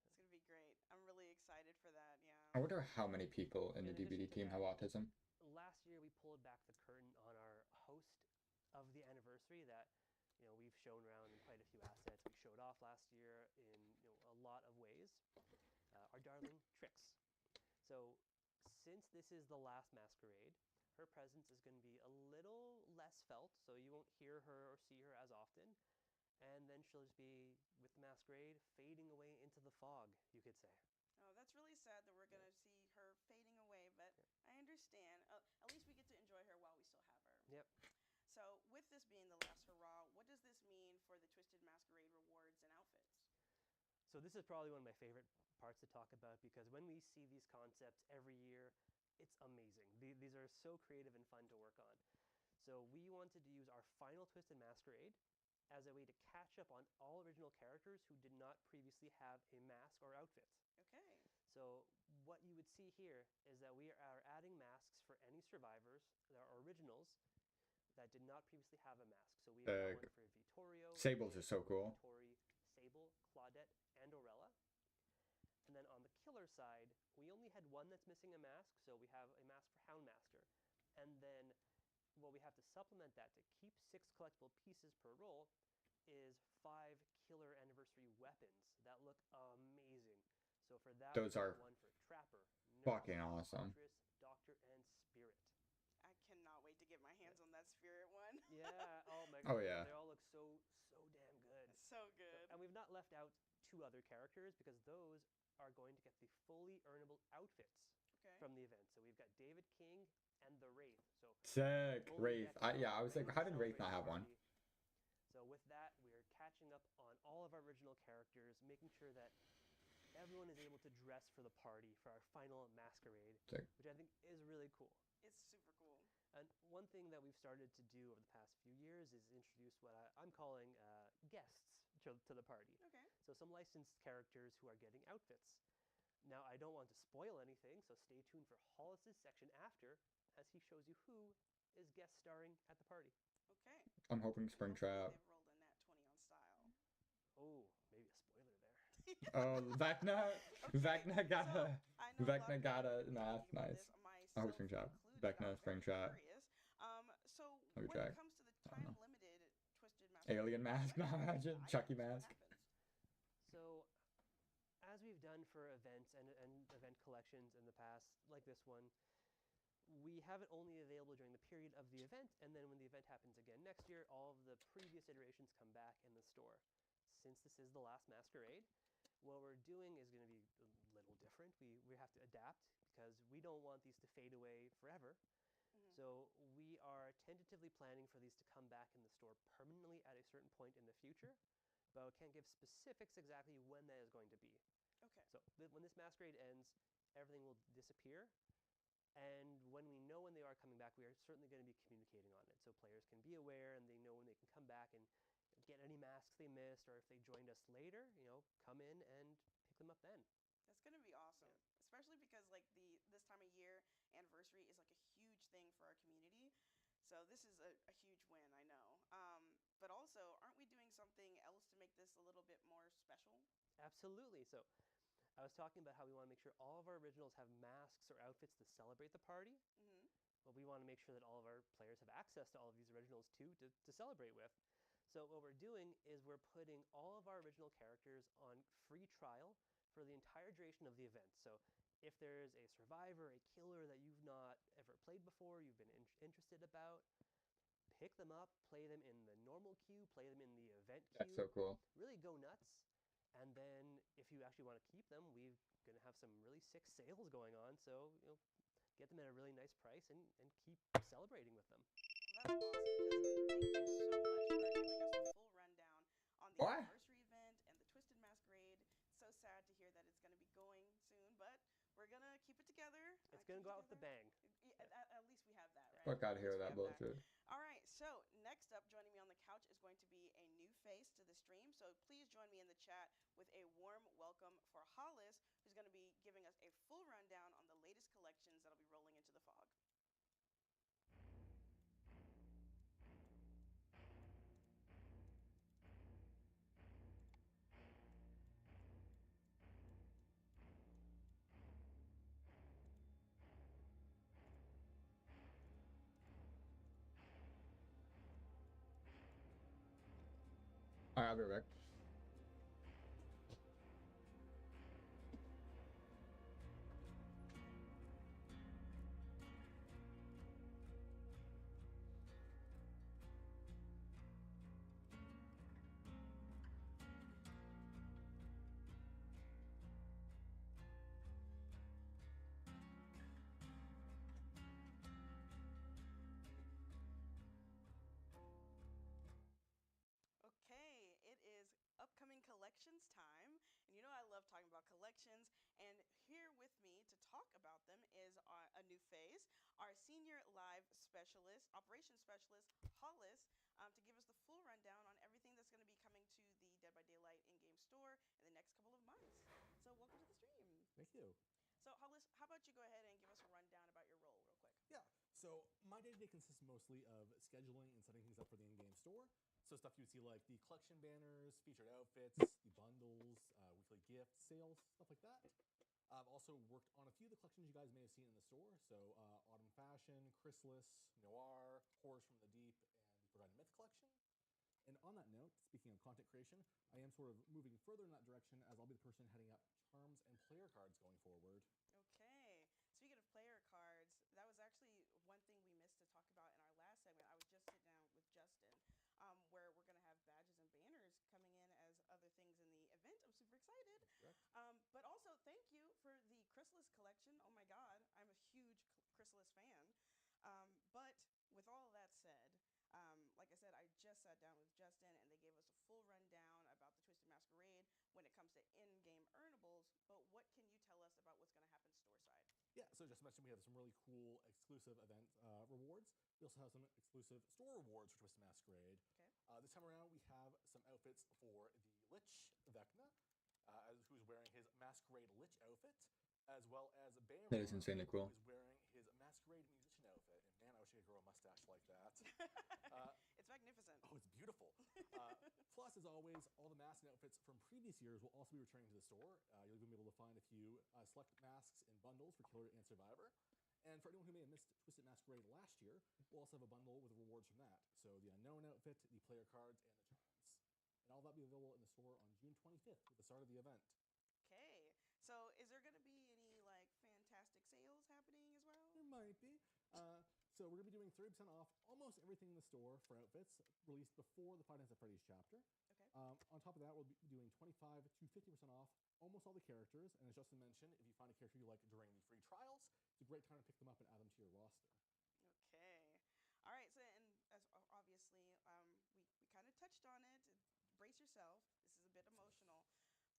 It's going to be great. I'm really excited for that, I yeah. wonder how many people in the addition DVD to team that, have autism. Last year we pulled back the curtain on our host of the anniversary that we've shown around in quite a few assets. We showed off last year in a lot of ways. Our darling Trix. So since this is the last masquerade, her presence is going to be a little less felt, so you won't hear her or see her as often. And then she'll just be, with the masquerade, fading away into the fog, you could say. Oh, that's really sad that we're going to see her fading away, but I understand. At least we get to enjoy her while we still have her. Yep. So with this being the last hurrah, what does this mean for the Twisted Masquerade rewards and outfits? So this is probably one of my favorite parts to talk about, because when we see these concepts every year, it's amazing. These are so creative and fun to work on. So we wanted to use our final Twisted Masquerade as a way to catch up on all original characters who did not previously have a mask or outfit. Okay. So what you would see here is that we are adding masks for any survivors that are originals that did not previously have a mask. So we have one for Vittorio, Sables are so cool. Vittori, Sable, Claudette, and Aurel. killer side, we only had one that's missing a mask, so we have a mask for Houndmaster. And then what we have to supplement that to keep 6 collectible pieces per roll is 5 killer anniversary weapons that look amazing. So for that, Those we are got one for Trapper, fucking Nurse, awesome. Huntress, Doctor, and Spirit. I cannot wait to get my hands on that spirit one. Yeah, oh my Oh, god, yeah. they all look so damn good. So good. And we've not left out 2 other characters because those are going to get the fully earnable outfits Okay. from the event. So we've got David King and the Wraith. So Sick. fully Wraith. decked Yeah, out, I was like, ready how to did Wraith celebrate not have the one? party. So with that, we're catching up on all of our original characters, making sure that everyone is able to dress for the party for our final masquerade, Sick. which I think is really cool. It's super cool. And one thing that we've started to do over the past few years is introduce what I'm calling guests to the party. Okay. So some licensed characters who are getting outfits. Now, I don't want to spoil anything, so stay tuned for Hollis's section after as he shows you who is guest starring at the party. Okay. I'm hoping Springtrap. They've rolled in that 20 on style. Oh, maybe a spoiler there. Oh, Vecna. Vecna got a. I know Vecna a lot got of a people mask. talking about Nice. this, I hope myself Springtrap. included. Vecna, I'm very Springtrap. curious. So Let me when check. it comes to the I don't know. time-limited Twisted Master Alien mask. Collection, Not imagine. items, Chucky what mask. happens? So, as we've done for events and event collections in the past, like this one, we have it only available during the period of the event, and then when the event happens again next year, all of the previous iterations come back in the store. Since this is the last masquerade, what we're doing is going to be a little different. We have to adapt because we don't want these to fade away forever. Mhm. So we are tentatively planning for these to come back in the store permanently at a certain point in the future, but I can't give specifics exactly when that is going to be. Okay. So when this masquerade ends, everything will disappear. And when we know when they are coming back, we are certainly going to be communicating on it. So players can be aware and they know when they can come back and get any masks they missed, or if they joined us later, come in and pick them up then. That's gonna be awesome, especially because like this time of year anniversary is like a huge thing for our community. So this is a huge win, I know. But also, aren't we doing something else to make this a little bit more special? Absolutely. So I was talking about how we want to make sure all of our originals have masks or outfits to celebrate the party, Mm-hmm. but we want to make sure that all of our players have access to all of these originals too to celebrate with. So what we're doing is we're putting all of our original characters on free trial for the entire duration of the event. So if there's a survivor, a killer that you've not ever played before, you've been interested about, pick them up, play them in the normal queue, play them in the event queue. That's so cool. Really go nuts. And then if you actually want to keep them, we're going to have some really sick sales going on. So, get them at a really nice price and keep celebrating with them. Well, that's awesome, Justin. Thank you so much for giving us the full rundown on the What? anniversary event and the Twisted Masquerade. So sad to hear that it's going to be going soon, but we're going to keep it together. It's going to go out with a bang. At least we have that, right? Fuck out of At here least with we that have bullshit. All right, so next up, joining me on the couch is going to be a new face to the stream. So please join me in the chat with a warm welcome for Hollis, who's going to be giving us a full rundown on the latest collections that'll be rolling into the fog. Alright, I'll be right back. Okay, it is upcoming collections time. And you know I love talking about collections. And here with me to talk about them is a new phase, our senior live specialist, operations specialist, Hollis, to give us the full rundown on everything that's going to be coming to the Dead by Daylight in-game store in the next couple of months. So welcome to the stream. Thank you. So Hollis, how about you go ahead and give us a rundown about your role real quick? Yeah, so my day-to-day consists mostly of scheduling and setting things up for the in-game store. So stuff you would see like the collection banners, featured outfits, the bundles, weekly gifts, sales, stuff like that. I've also worked on a few of the collections you guys may have seen in the store. So Autumn Fashion, Chrysalis, Noir, Horrors from the Deep, and the Forgotten Myth collection. And on that note, speaking of content creation, I am sort of moving further in that direction as I'll be the person heading up charms and player cards going forward. Okay. Speaking of player cards, that was actually one thing we missed to talk about in our last segment. I was just sitting down with Justin, where we're going to have badges and banners coming in as other things in the event. I'm super excited. Correct. But also, thank you for the Chrysalis collection. Oh my God, I'm a huge Chrysalis fan. But with all of that said, like I said, I just sat down with Justin and they gave us a full rundown about the Twisted Masquerade when it comes to in-game earnables. But what can you tell us about what's going to happen store side? Yeah, so just mentioned we have some really cool exclusive event rewards. We also have some exclusive store rewards for Twisted Masquerade. Okay. This time around, we have some outfits for the Lich Vecna, who's wearing his Masquerade Lich outfit, as well as Bam, That is insanely cool. who is wearing his Masquerade Musician outfit. And man, I wish I could grow a mustache like that. It's magnificent. Oh, it's beautiful. Plus, as always, all the masks and outfits from previous years will also be returning to the store. You'll even be able to find a few select masks in bundles for Killer and Survivor. And for anyone who may have missed Twisted Masquerade last year, we'll also have a bundle with rewards from that. So the Unknown outfit, the player cards, and the charms. And all that will be available in the store on June 25th with the start of the event. Okay. So is there going to be any like fantastic sales happening as well? There might be. So we're going to be doing 30% off almost everything in the store for outfits released before the Five Nights at Freddy's chapter. Okay. On top of that, we'll be doing 25 to 50% off almost all the characters. And as Justin mentioned, if you find a character you like during the free trials, it's a great time to pick them up and add them to your roster. Okay. All right. So, and as obviously, we kind of touched on it. Brace yourself. This is a bit emotional.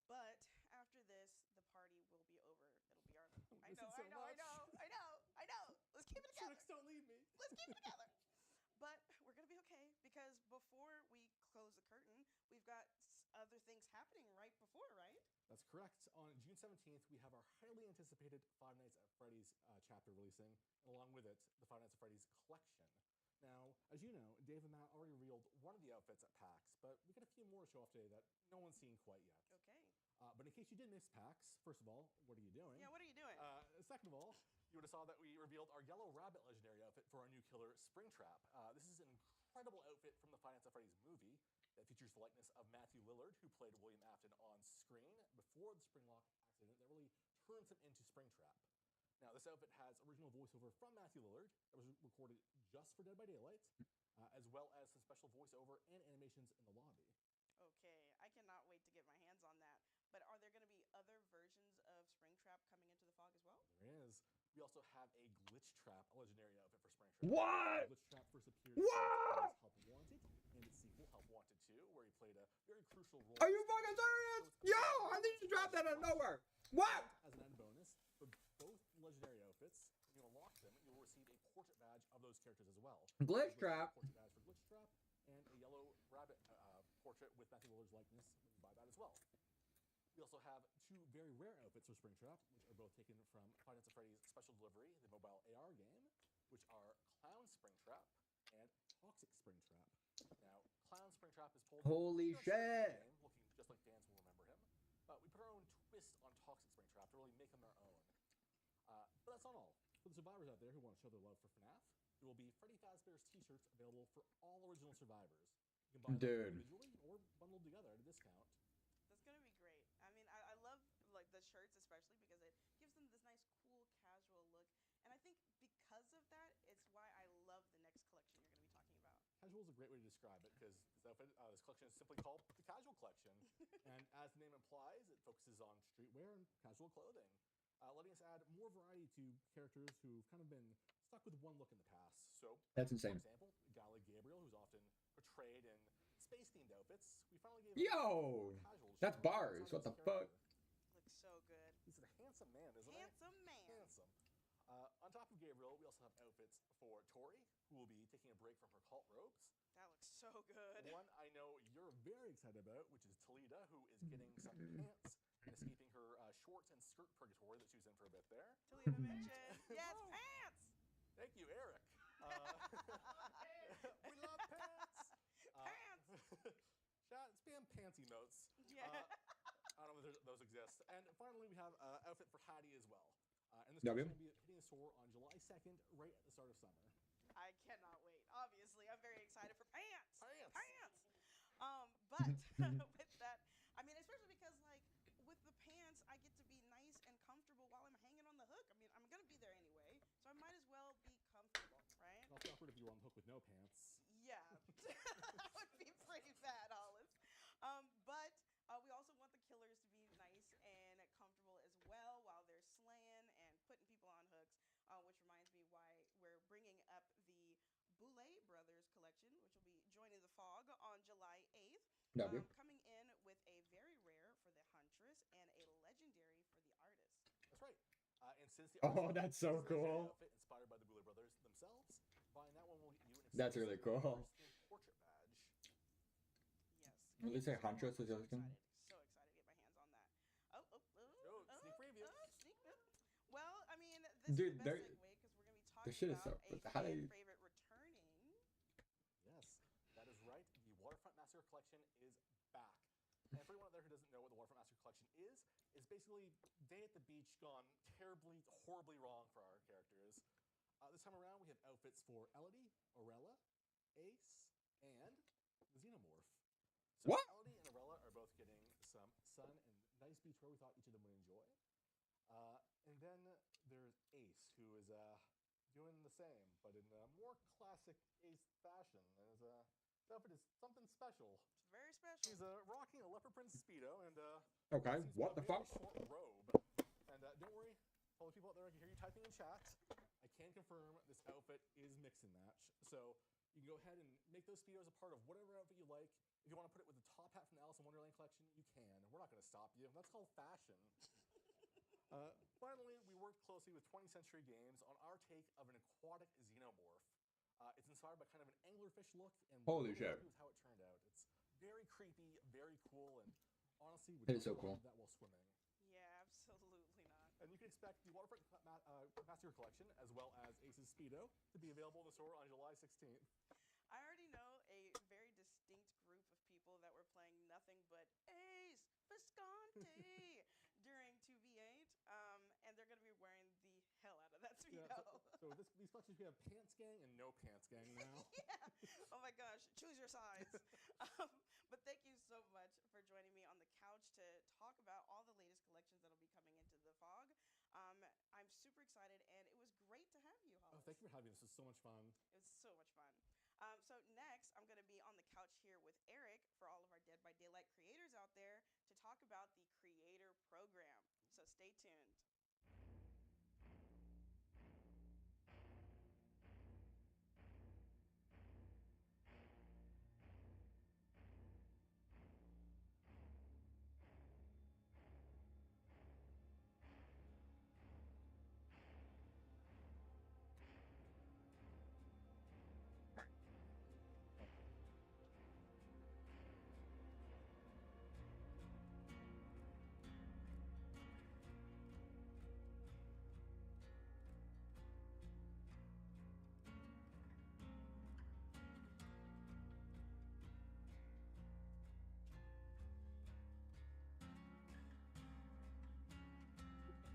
But after this, the party will be over. It'll be our. I know. Let's keep it together. Tricks, don't leave me. Let's keep it together. But we're gonna be okay because before we close the curtain, we've got other things happening right before, right? That's correct. On June 17th, we have our highly anticipated Five Nights at Freddy's chapter releasing, and along with it, the Five Nights at Freddy's collection. Now, as you know, Dave and Matt already revealed one of the outfits at PAX, but we got a few more to show off today that no one's seen quite yet. Okay. But in case you did miss PAX, first of all, what are you doing? Yeah, what are you doing? Second of all, you would have saw that we revealed our Yellow Rabbit legendary outfit for our new killer, Springtrap. This is an incredible outfit from the Five Nights at Freddy's movie that features the likeness of Matthew Lillard, who played William Afton on screen before the Springlock accident that really turns him into Springtrap. Now, this outfit has original voiceover from Matthew Lillard that was recorded just for Dead by Daylight, as well as some special voiceover and animations in the lobby. Okay, I cannot wait to get my hands on that. But are there going to be other versions of Springtrap coming into the fog as well? There is. We also have a Glitch Trap, a legendary outfit for Springtrap. What? Glitch Trap first appeared in Help Wanted and its sequel, Help Wanted 2, where he played a very crucial role. Are you fucking serious? Yo, I need to drop that out of nowhere. What? As an end bonus, for both legendary outfits, when you unlock them, you'll receive a portrait badge of those characters as well. Glitch Trap. Portrait badge for Glitch Trap, and a Yellow Rabbit portrait with Matthew Lillard's likeness when you buy that as well. We also have two very rare outfits for Springtrap, which are both taken from Five Nights at Freddy's Special Delivery, the mobile AR game, which are Clown Springtrap and Toxic Springtrap. Now, Clown Springtrap is pulled Holy from a shit. game, looking just like fans will remember him. But we put our own twist on Toxic Springtrap to really make him their own. But that's not all. For the survivors out there who want to show their love for FNAF, there will be Freddy Fazbear's t-shirts available for all original survivors. You can buy them individually or bundled together at a discount. That's going to be great. I mean, I love like the shirts especially because it gives them this nice, cool, casual look. And I think because of that, it's why I love the next collection you're going to be talking about. Casual is a great way to describe it because this collection is simply called the Casual Collection. And as the name implies, it focuses on streetwear and casual clothing, letting us add more variety to characters who've kind of been stuck with one look in the past. So, That's insane. For example, a guy like Gabriel, who's often portrayed in space-themed outfits, we finally gave him Yo, more casual that's show bars. inside What the his fuck? character. Looks so good. He's a handsome man, isn't Handsome he? man. Handsome. On top of Gabriel, we also have outfits for Tori, who will be taking a break from her cult robes. That looks so good. One I know you're very excited about, which is Talida, who is getting some pants and escaping her shorts and skirt purgatory that she was in for a bit there. Talita mentioned. Yes, pants. Thank you, Eric. We love pants. Pants. Chat, spam pants emotes. Yeah. I don't know if those exist. And finally, we have outfit for Hattie as well. And this W. is going to be hitting the store on July 2nd, right at the start of summer. I cannot wait. Obviously, I'm very excited for pants. Pants. Pants. But with that, I mean, especially because like with the pants, I get to be nice and comfortable while I'm hanging on the hook. I mean, I'm gonna be there anyway, so I might as well be comfortable, right? It's also awkward if you were on the hook with no pants. Yeah, that would be pretty bad, Hollis. But we also want the killers to be nice and comfortable as well while they're slaying and putting people on hooks. Which reminds me why we're bringing up the Boulay Brothers collection, which will be joining the Fog on July 8th. W. Coming in with a very rare for the Huntress and a legendary for the Artist. That's right. And since the Oh, that's so cool. Outfit inspired by the Boulay Brothers themselves, buying that one will get you an That's really exclusive cool. portrait badge. Yes. Will they say So Huntress was the other excited. thing? So excited to get my hands on that. Sneak preview. Sneak preview. Well, I mean, this Dude, is the they're- best segue because we're going to be their talking shit is about so- a how fan they- favorite returning. Yes, that is right. The Waterfront Massacre Collection is back. And for anyone out there who doesn't know what the Waterfront Massacre Collection is basically Day at the Beach gone terribly, horribly wrong for our characters. This time around, we have outfits for Elodie, Orella, Ace, and the Xenomorph. So What? Elodie and Orella are both getting some sun and nice beach wear we thought each of them would enjoy. And then there's Ace, who is doing the same, but in a more classic Ace fashion. His outfit is something special. It's very special. He's rocking a leopard print speedo and Okay, seems to what have the a very fuck? short robe. And don't worry, all the people out there, I can hear you typing in chat. I can confirm this outfit is mix and match. So you can go ahead and make those speedos a part of whatever outfit you like. If you want to put it with the top hat from the Alice in Wonderland collection, you can. We're not going to stop you. That's called fashion. Finally, we worked closely with 20th Century Games on our take of an aquatic xenomorph. It's inspired by kind of an anglerfish look, and we're Holy really shit. happy with how it turned out. It's very creepy, very cool, and honestly, we It is so don't cool. believe that while swimming. Yeah, absolutely not. And you can expect the Waterfront Massacre Collection, as well as Ace's Speedo, to be available in the store on July 16th. I already know a very distinct group of people that were playing nothing but Ace Visconti during 2v8, and they're going to be wearing the hell out of that speedo. So these collections, we have Pants Gang and No Pants Gang now. Yeah. Oh my gosh, choose your size. But thank you so much for joining me on the couch to talk about all the latest collections that'll be coming into the Fog. I'm super excited, and it was great to have you, Hollis. Oh, thank you for having us. This was so much fun. It was so much fun. So next, I'm going to be on the couch here with Eric for all of our Dead by Daylight creators out there to talk about the Creator Program. So stay tuned.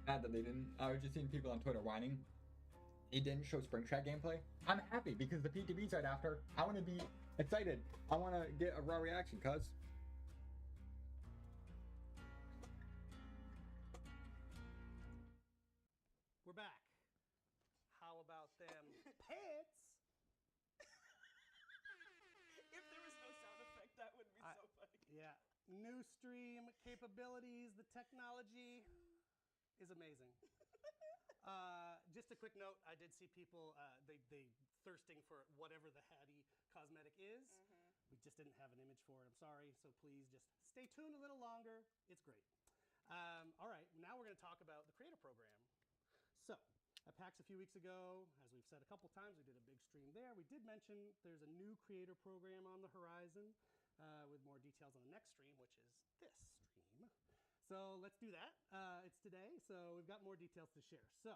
Mad that they didn't. I was just seeing people on Twitter whining. It didn't show Spring Track gameplay. I'm happy because the PTB's right after. I want to be excited. I want to get a raw reaction, cuz. We're back. How about them pants? If there was no sound effect, that would be so funny. Yeah. New stream capabilities, the technology is amazing. Just a quick note, I did see people, they thirsting for whatever the Hattie cosmetic is. We just didn't have an image for it. I'm sorry. So please just stay tuned a little longer. It's great. All right. Now we're going to talk about the Creator Program. So at PAX a few weeks ago, as we've said a couple times, we did a big stream there. We did mention there's a new Creator Program on the horizon with more details on the next stream, which is this stream. So let's do that. It's today, so we've got more details to share. So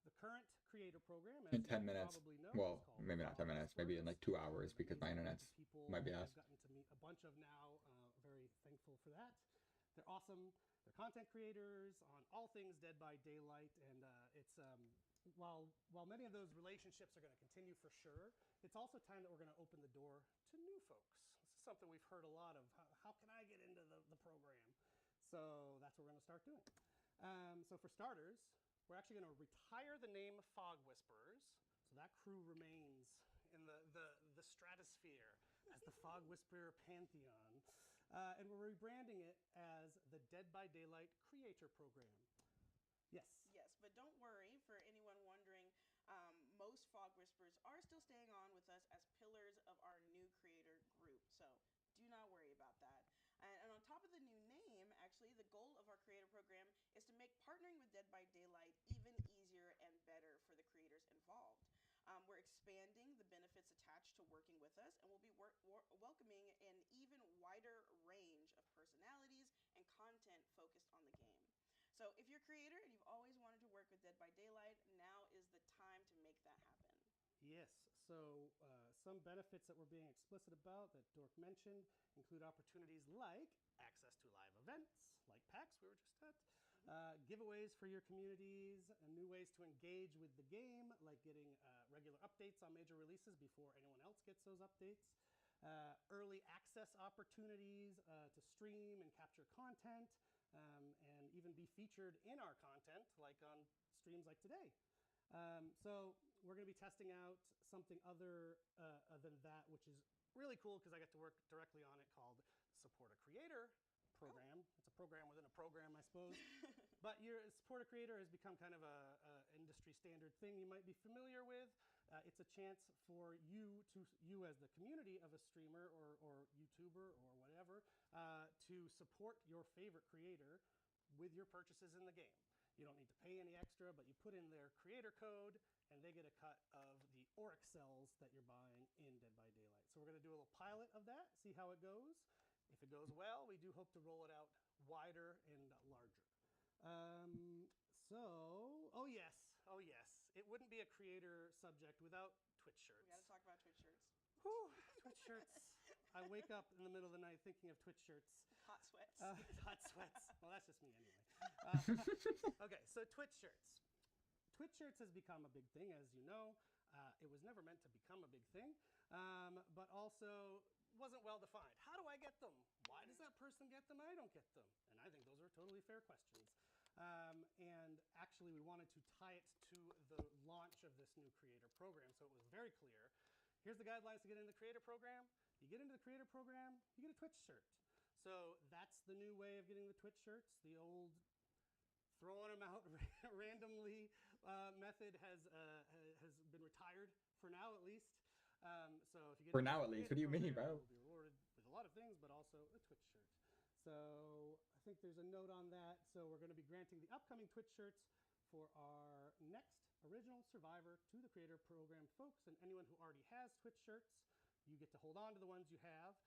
the current Creator Program, as In 10 you minutes. probably know, Well, is called maybe not 10 minutes. Maybe in like 2 hours because my internet's people might be I've ass. gotten to meet a bunch of now. Very thankful for that. They're awesome. They're content creators on all things Dead by Daylight, and it's while many of those relationships are going to continue for sure, it's also time that we're going to open the door to new folks. This is something we've heard a lot of. How can I get into the program? So that's what we're going to start doing. So for starters, we're actually going to retire the name Fog Whisperers. So that crew remains in the stratosphere as the Fog Whisperer Pantheon. And we're rebranding it as the Dead by Daylight Creator Program. Yes. Yes, but don't worry, for anyone wondering, most Fog Whisperers are still staying on with us as pillars of our new creator group. So do not worry about that. And on top of the new name, actually, the goal of our creator program is to make partnering with Dead by Daylight even easier and better for the creators involved. We're expanding the benefits attached to working with us, and we'll be welcoming an even wider range of personalities and content focused on the game. So if you're a creator and you've always wanted to work with Dead by Daylight, now is the time to make that happen. Yes, so some benefits that we're being explicit about that Dork mentioned include opportunities like access to live events, like PAX we were just at, giveaways for your communities, and new ways to engage with the game, like getting regular updates on major releases before anyone else gets those updates, early access opportunities to stream and capture content, and even be featured in our content, like on streams like today. So we're going to be testing out something other than that, which is really cool because I get to work directly on it, called Support a Creator program. It's a program within a program, I suppose. But your Support a Creator has become kind of a industry standard thing you might be familiar with. It's a chance for you as the community of a streamer or YouTuber or whatever, to support your favorite creator with your purchases in the game. You don't need to pay any extra, but you put in their creator code, and they get a cut of the Auric cells that you're buying in Dead by Daylight. So we're going to do a little pilot of that, see how it goes. If it goes well, we do hope to roll it out wider and larger. Oh yes, it wouldn't be a creator subject without Twitch shirts. We got to talk about Twitch shirts. Whew, Twitch shirts. I wake up in the middle of the night thinking of Twitch shirts. Hot sweats. Hot sweats. Well, that's just me anyway. Okay, so Twitch shirts. Twitch shirts has become a big thing, as you know. It was never meant to become a big thing, but also wasn't well defined. How do I get them? Why does that person get them? I don't get them. And I think those are totally fair questions. And actually, we wanted to tie it to the launch of this new creator program, so it was very clear. Here's the guidelines to get into the creator program. You get into the creator program, you get a Twitch shirt. So that's the new way of getting the Twitch shirts. The old throwing them out randomly method has been retired for now, at least. So if you get For now, at least. What do you mean, bro? You'll be rewarded with a lot of things, but also a Twitch shirt. So I think there's a note on that. So we're going to be granting the upcoming Twitch shirts for our next original Survivor to the creator program folks, and anyone who already has Twitch shirts, you get to hold on to the ones you have,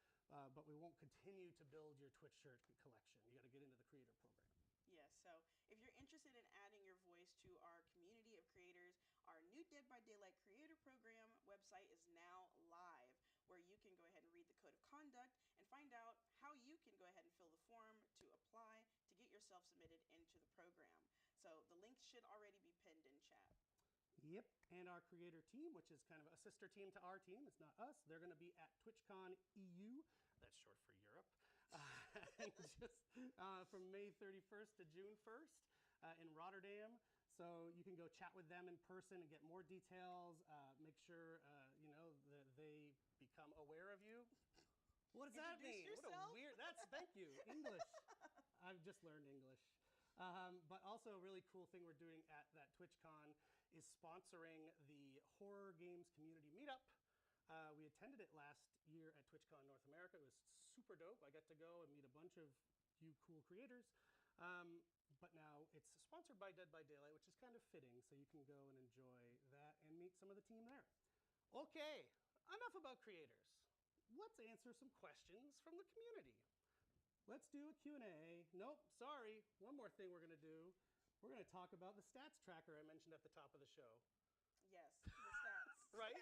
but we won't continue to build your Twitch shirt collection. You got to get into the creator program. Yes, so if you're interested in adding your voice to our community of creators, our new Dead by Daylight creator program website is now live, where you can go ahead and read the code of conduct and find out how you can go ahead and fill the form to apply to get yourself submitted into the program. So the links should already be pinned in chat. Yep, and our creator team, which is kind of a sister team to our team, it's not us, they're going to be at TwitchCon EU, that's short for Europe, just from May 31st to June 1st in Rotterdam. So you can go chat with them in person and get more details, make sure that they become aware of you. What does that mean? Introduce What a yourself. weird, thank you, English. I've just learned English. But also a really cool thing we're doing at that TwitchCon is sponsoring the Horror Games Community Meetup. We attended it last year at TwitchCon North America. It was super dope. I got to go and meet a bunch of you cool creators. But now it's sponsored by Dead by Daylight, which is kind of fitting, so you can go and enjoy that and meet some of the team there. Okay, enough about creators. Let's answer some questions from the community. Let's do a Q&A. Nope, sorry. One more thing we're going to do. We're going to talk about the stats tracker I mentioned at the top of the show. Yes, the stats. Right?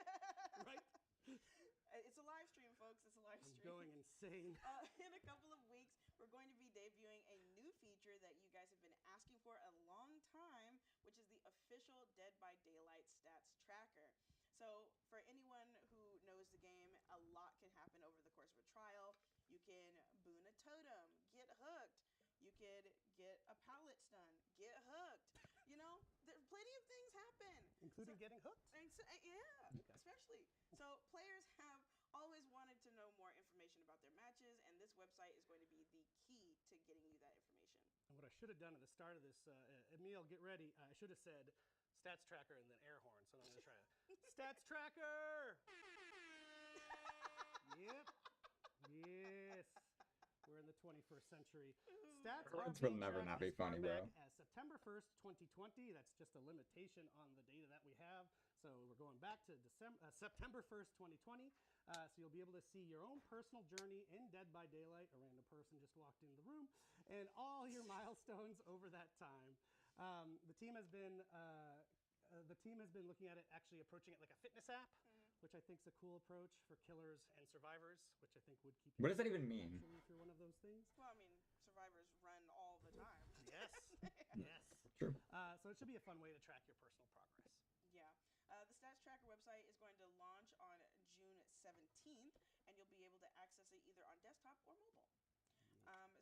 Right? It's a live stream, folks. It's a live I'm stream. going insane. In a couple of weeks, we're going to be debuting a new feature that you guys have been asking for a long time, which is the official Dead by Daylight stats tracker. So, for anyone who knows the game, a lot can happen over the course of a trial. You can boon a totem, get hooked. You could get a pallet stun, get hooked. You know, plenty of things happen. Including getting hooked? Yeah, especially. So players have always wanted to know more information about their matches, and this website is going to be the key to getting you that information. And what I should have done at the start of this, Emil, get ready. I should have said stats tracker and then air horn. So I'm going to try it. Stats tracker! Yep. Yes. We're in the 21st century. Stats Words will never not be funny, bro. As September 1st, 2020. That's just a limitation on the data that we have. So we're going back to September 1st, 2020. So you'll be able to see your own personal journey in Dead by Daylight. A random person just walked in the room, and all your milestones over that time. The team has been looking at it, actually approaching it like a fitness app, which I think is a cool approach for killers and survivors, which I think would keep you What does that even mean? actually, if you're one of those things. Well, I mean, survivors run all the time. Yes. Yes. True. So it should be a fun way to track your personal progress. Yeah. The Stats Tracker website is going to launch on June 17th, and you'll be able to access it either on desktop or mobile.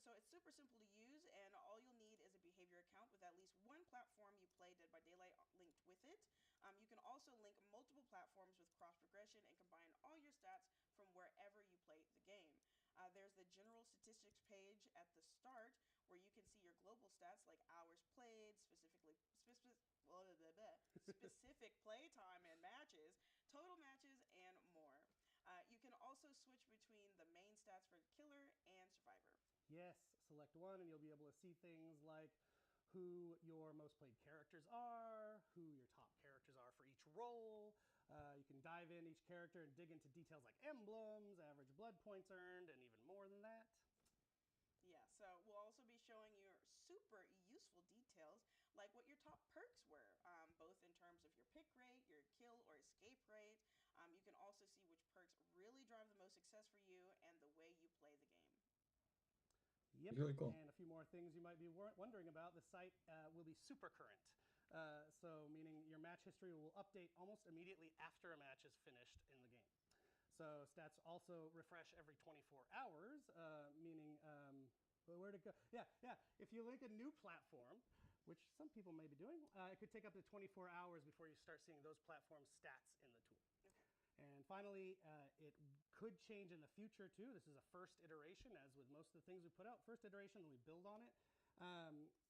So it's super simple to use, and all you'll need is a behavior account with at least one platform you play Dead by Daylight linked with it. You can also link multiple platforms with cross progression and combine all your stats from wherever you play the game. There's the general statistics page at the start where you can see your global stats like hours played, specific play time and matches, total matches, and more. You can also switch between the main stats for killer and survivor. Yes, select one and you'll be able to see things like who your most played characters are, who your top characters are for each role. You can dive in each character and dig into details like emblems, average blood points earned, and even more than that. Yeah, so we'll also be showing you super useful details like what your top perks were, both in terms of your pick rate, your kill or escape rate. You can also see which perks really drive the most success for you and the way you play the game. Yep. Really cool. And a few more things you might be wondering about. The site will be super current. So meaning your match history will update almost immediately after a match is finished in the game. So stats also refresh every 24 hours, meaning where to go. Yeah. If you link a new platform, which some people may be doing, it could take up to 24 hours before you start seeing those platform stats in the tool. And finally, it could change in the future too. This is a first iteration, as with most of the things we put out. First iteration, then we build on it.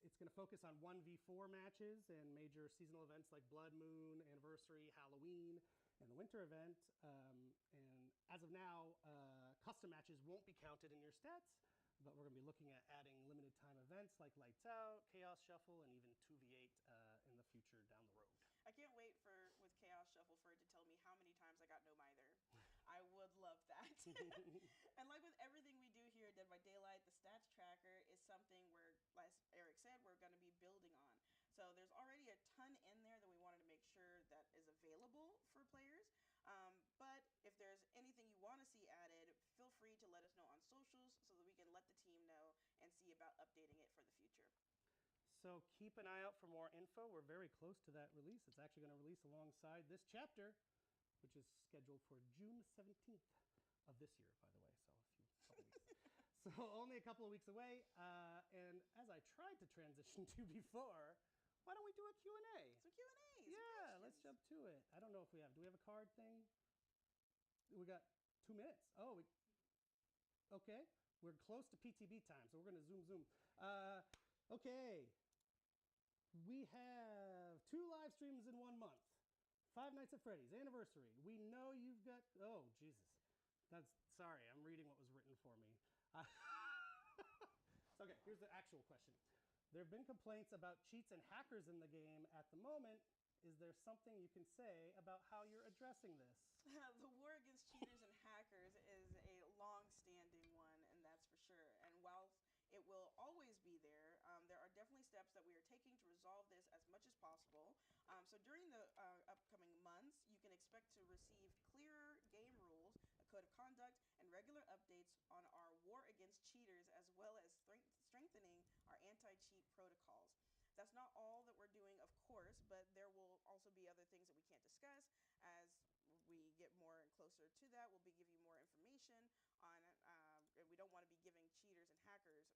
It's going to focus on 1v4 matches and major seasonal events like Blood Moon, Anniversary, Halloween, and the winter event. And as of now, custom matches won't be counted in your stats, but we're going to be looking at adding limited time events like Lights Out, Chaos Shuffle, and even 2v8 in the future down the road. I can't wait with Chaos Shuffle for it to tell me how many times I got no mither. I would love that. And like with everything we do here at Dead by Daylight, the stats tracker is something where, as Eric said, we're going to be building on. So there's already a ton in there that we wanted to make sure that is available for players. But if there's anything you want to see added, feel free to let us know on socials so that we can let the team know and see about updating it for the future. So keep an eye out for more info. We're very close to that release. It's actually going to release alongside this chapter, which is scheduled for June 17th of this year, by the way. So a few couple weeks. So only a couple of weeks away. And as I tried to transition to before, why don't we do a Q&A? Some Q&As. Yeah, let's jump to it. I don't know if we have. Do we have a card thing? We got 2 minutes. Oh, okay. We're close to PTB time, so we're going to zoom. Okay. We have 2 live streams in 1 month. 5 Nights at Freddy's anniversary. We know you've got. Oh, Jesus. Sorry. I'm reading what was written for me. Okay. Here's the actual question. There have been complaints about cheats and hackers in the game at the moment. Is there something you can say about how you're addressing this? The war against cheaters and hackers is a long-standing one, and that's for sure. And while it will always be there, there are definitely steps that we are taking to resolve this as much as possible. So during the upcoming months, you can expect to receive clearer game rules, a code of conduct, and regular updates on our war against cheaters, as well as strengthening our anti-cheat protocols. That's not all that we're doing, of course, but there will also be other things that we can't discuss. As we get more and closer to that, we'll be giving you more information on, and we don't want to be giving cheaters and hackers,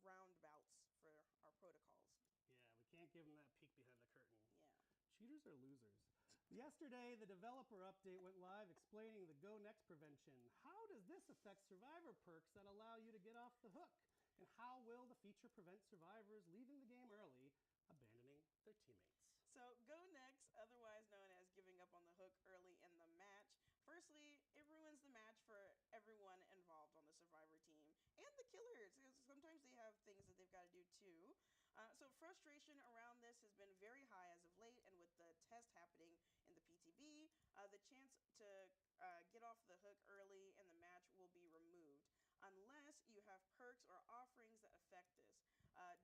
roundabouts for our protocols. Yeah, we can't give them that peek behind the curtain. Yeah. Cheaters are losers. Yesterday, the developer update went live explaining the Go Next prevention. How does this affect survivor perks that allow you to get off the hook? And how will the feature prevent survivors leaving the game early, abandoning their teammates? So, Go Next, otherwise known as giving up on the hook early in the match. Firstly, it ruins the match for everyone involved on the survivor team and the killers, because sometimes they have things that they've got to do too. So frustration around this has been very high as of late, and with the test happening in the PTB, the chance to get off the hook early in the match will be removed, unless you have perks or offerings that affect this.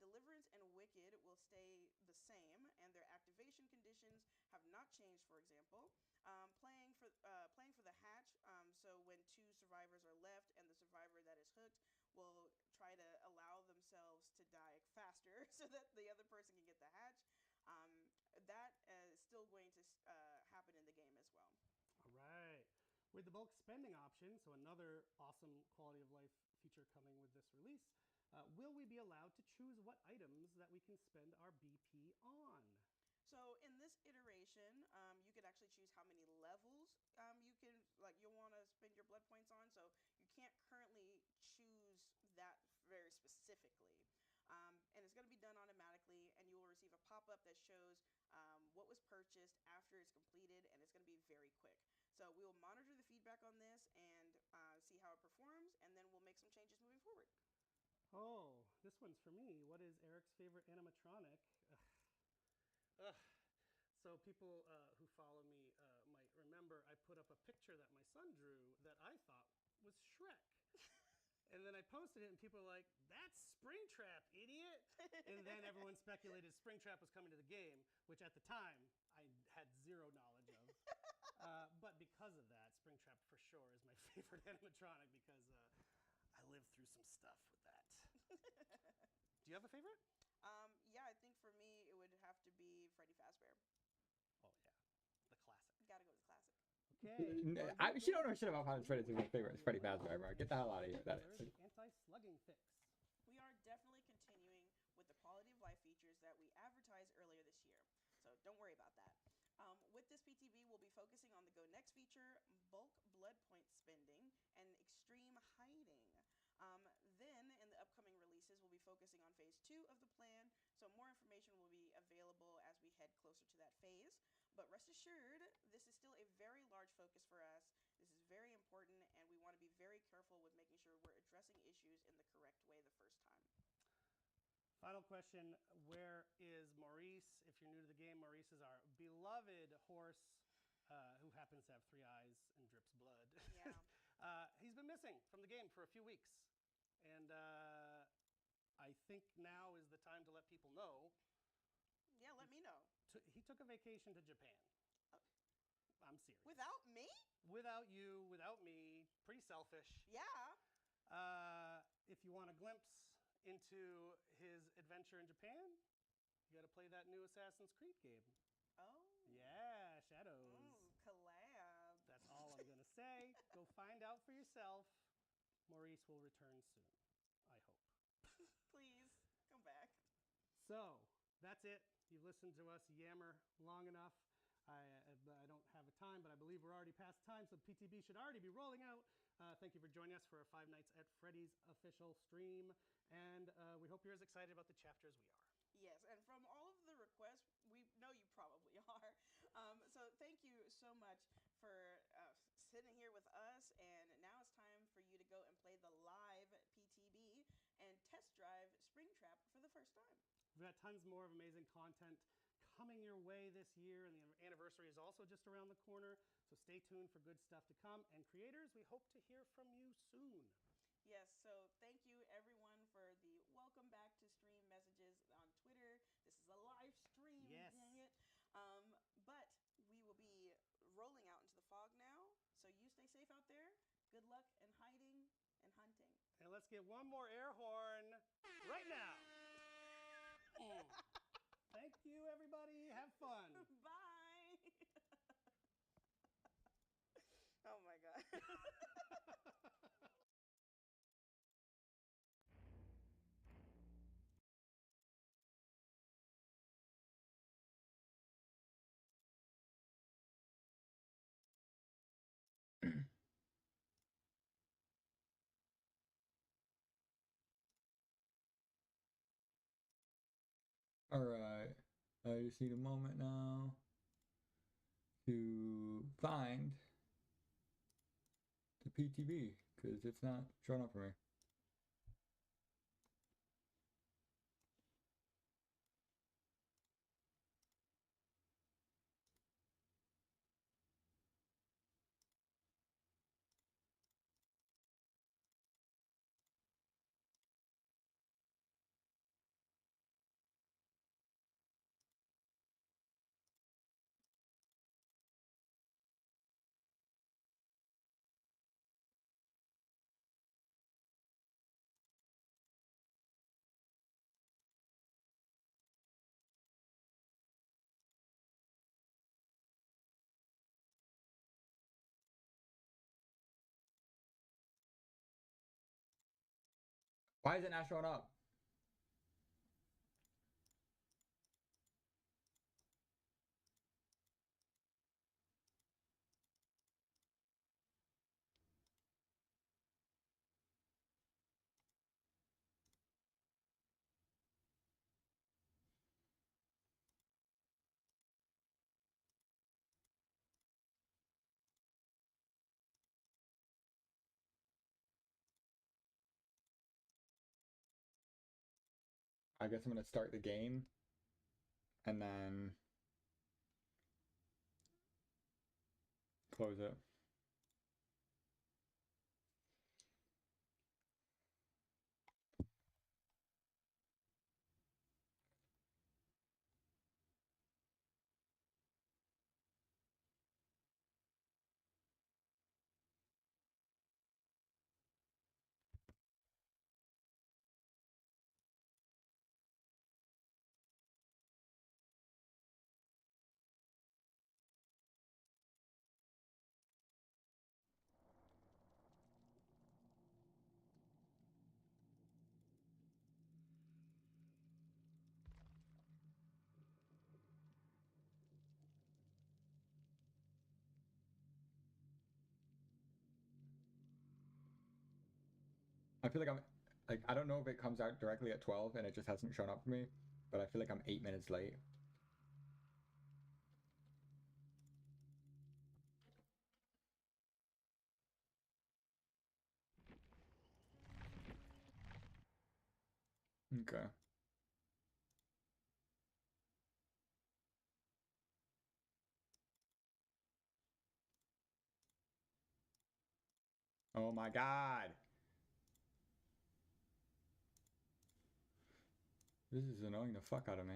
Deliverance and Wicked will stay the same, and their activation conditions have not changed, for example. Playing for the hatch, so when two survivors are left and the survivor that is hooked will try to allow themselves to die faster so that the other person can get the hatch. That is still going to happen in the game as well. All right. With the bulk spending option, so another awesome quality of life feature coming with this release, will we be allowed to choose what items that we can spend our BP on? So in this iteration, you could actually choose how many levels you'll want to spend your blood points on. So you can't currently choose that very specifically. And it's going to be done automatically, and you will receive a pop-up that shows what was purchased after it's completed, and it's going to be very quick. So we will monitor the feedback on this and see how it performs, and then we'll make some changes moving forward. Oh, this one's for me. What is Eric's favorite animatronic? So people who follow me might remember I put up a picture that my son drew that I thought was Shrek. And then I posted it, and people were like, "That's Springtrap, idiot!" And then everyone speculated Springtrap was coming to the game, which at the time I had zero knowledge of. But because of that, Springtrap for sure is my favorite animatronic, because I lived through some stuff with that. Do you have a favorite? Yeah, I think for me it would have to be Freddy Fazbear. Oh yeah, the classic. Gotta go with the classic. Okay. She don't know shit about Final Freddy's. My favorite is Freddy Fazbear, bro. Get the hell out of here. That Where's is. the anti-slugging fix? We are definitely continuing with the quality of life features that we advertised earlier this year. So don't worry about that. With this PTB, we'll be focusing on the Go Next feature, bulk blood point spending, and extreme hiding. Then, in the upcoming releases, we'll be focusing on Phase 2 of the plan, so more information will be available as we head closer to that phase. But rest assured, this is still a very large focus for us. This is very important, and we want to be very careful with making sure we're addressing issues in the correct way the first time. Final question, where is Maurice? If you're new to the game, Maurice is our beloved horse who happens to have 3 eyes and drips blood. Yeah. He's been missing from the game for a few weeks. And I think now is the time to let people know. Yeah, let me know. He took a vacation to Japan. I'm serious. Without me? Without you, without me. Pretty selfish. Yeah. If you want a glimpse into his adventure in Japan, you got to play that new Assassin's Creed game. Oh. Yeah, Shadows. Ooh, collab. That's all I'm going to say. Go find out for yourself. Maurice will return soon, I hope. Please, come back. So, that's it. You've listened to us yammer long enough. I don't have a time, but I believe we're already past time, so PTB should already be rolling out. Thank you for joining us for our 5 Nights at Freddy's official stream, and we hope you're as excited about the chapter as we are. Yes, and from all of the requests, we know you probably are. So thank you so much for sitting here with us, and now it's time for you to go and play the live PTB and test drive Springtrap for the first time. We've got tons more of amazing content coming your way this year, and the anniversary is also just around the corner, so stay tuned for good stuff to come. And creators, we hope to hear from you soon. Yes, so thank you everyone for the welcome back to stream messages on Twitter. This is a live stream, yes. Dang it. But we will be rolling out into the fog now, so you stay safe out there. Good luck in hiding and hunting. And let's get one more air horn right fun. Bye. Oh my god. Alright. I just need a moment now to find the PTB because it's not showing up for me. Why is it not showing up? I guess I'm gonna start the game and then close it. I feel like I'm like I don't know if it comes out directly at 12 and it just hasn't shown up for me, but I feel like I'm 8 minutes late. Okay. Oh my god. This is annoying the fuck out of me.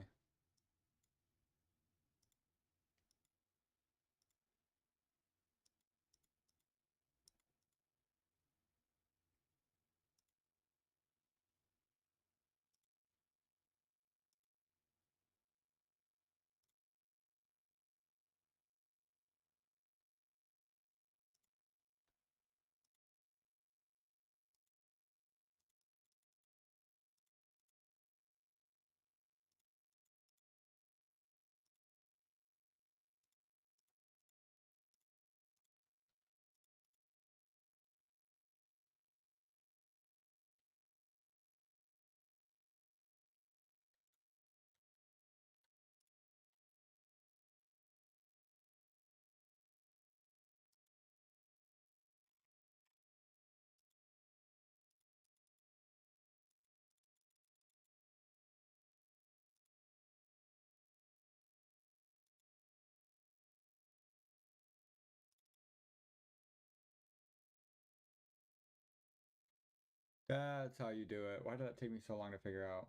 That's how you do it. Why did that take me so long to figure out?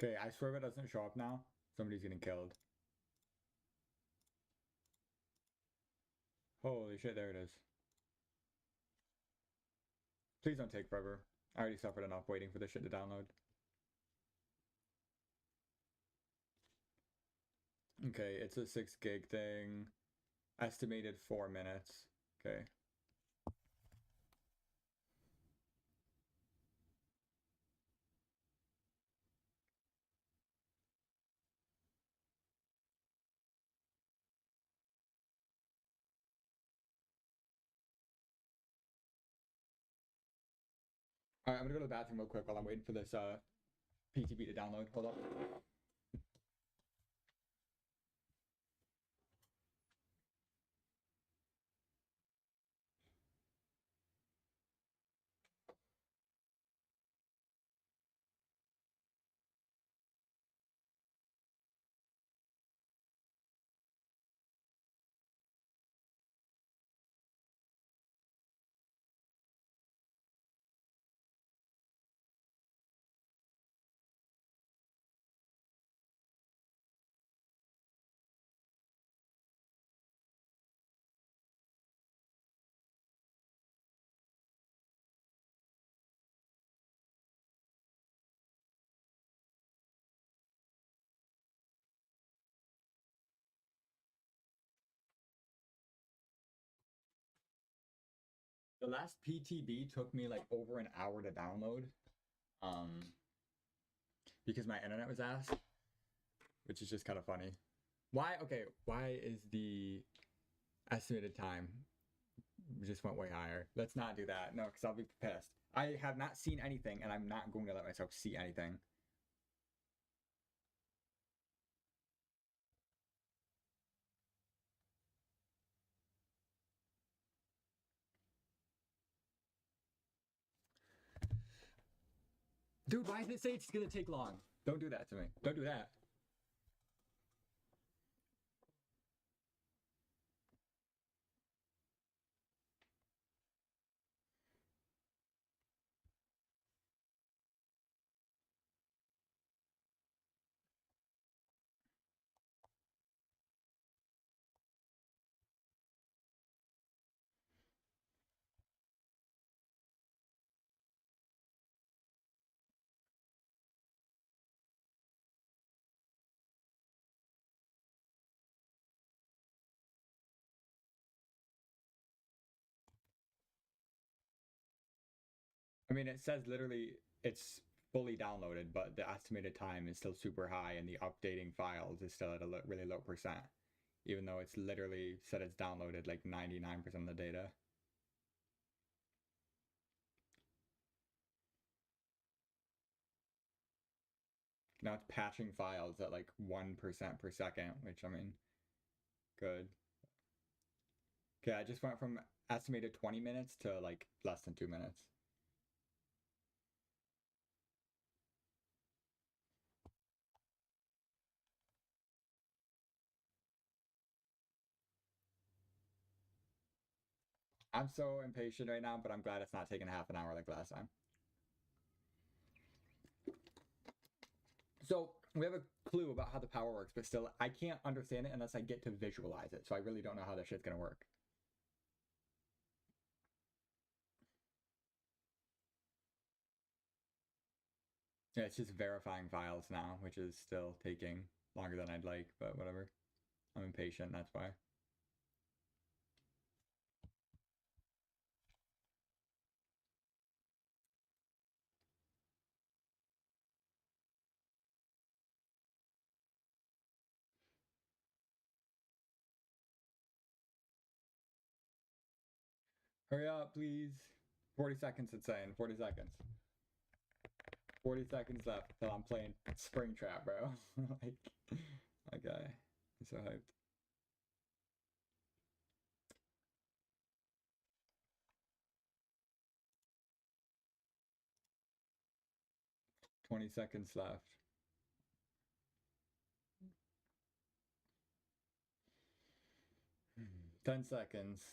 Okay, I swear if it doesn't show up now, somebody's getting killed. Holy shit, there it is. Please don't take forever. I already suffered enough waiting for this shit to download. Okay, it's a 6 gig thing. Estimated 4 minutes. Okay. Alright, I'm gonna go to the bathroom real quick while I'm waiting for this PTB to download. Hold up. The last PTB took me like over an hour to download. Because my internet was ass. Which is just kind of funny. Why is the estimated time just went way higher? Let's not do that. No, because I'll be pissed. I have not seen anything, and I'm not going to let myself see anything. Dude, why did it say it's gonna take long? Don't do that to me. Don't do that. I mean, it says literally it's fully downloaded, but the estimated time is still super high, and the updating files is still at a really low percent, even though it's literally said it's downloaded like 99% of the data. Now it's patching files at like 1% per second, which I mean, good. Okay, I just went from estimated 20 minutes to like less than 2 minutes. I'm so impatient right now, but I'm glad it's not taking half an hour like last time. So we have a clue about how the power works, but still, I can't understand it unless I get to visualize it. So I really don't know how this shit's gonna work. Yeah, it's just verifying files now, which is still taking longer than I'd like, but whatever. I'm impatient, that's why. Hurry up, please. 40 seconds, it's saying. 40 seconds. 40 seconds left till I'm playing Springtrap, bro. Like, okay. I'm so hyped. $20 left. Hmm. 10 seconds.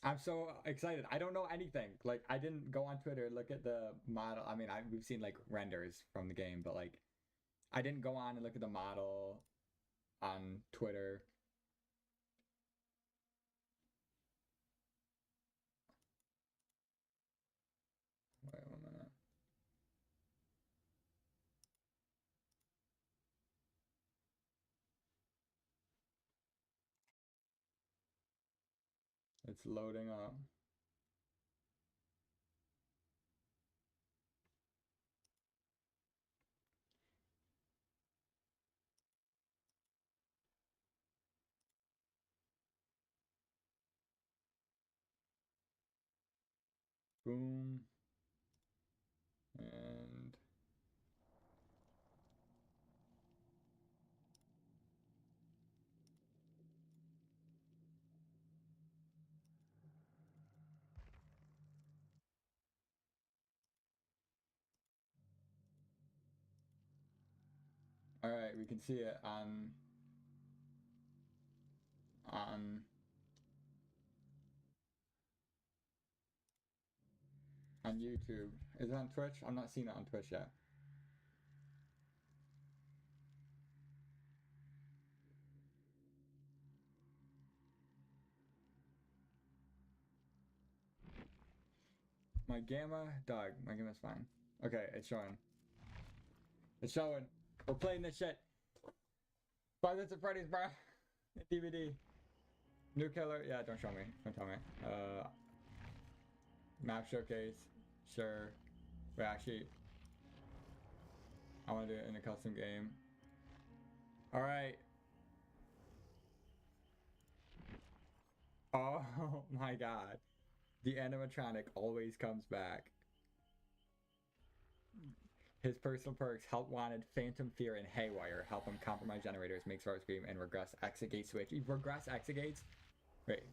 I'm so excited. I don't know anything. Like, I didn't go on Twitter, look at the model. I mean, we've seen like renders from the game, but like, I didn't go on and look at the model. on Twitter. Wait 1 minute. It's loading up. Boom. And all right, we can see it on YouTube. Is it on Twitch? I'm not seeing it on Twitch yet. My gamma, dog. My gamma's fine. Okay, it's showing. It's showing. We're playing this shit. Five Nights at Freddy's, bro. DVD. New killer. Yeah, don't show me. Don't tell me. Map showcase. Sure. Wait, actually, I want to do it in a custom game. All right. Oh my god. The animatronic always comes back. His personal perks: help wanted, phantom fear, and haywire. Help him compromise generators, make Star scream, and regress exegate switch. Regress exegates? Wait.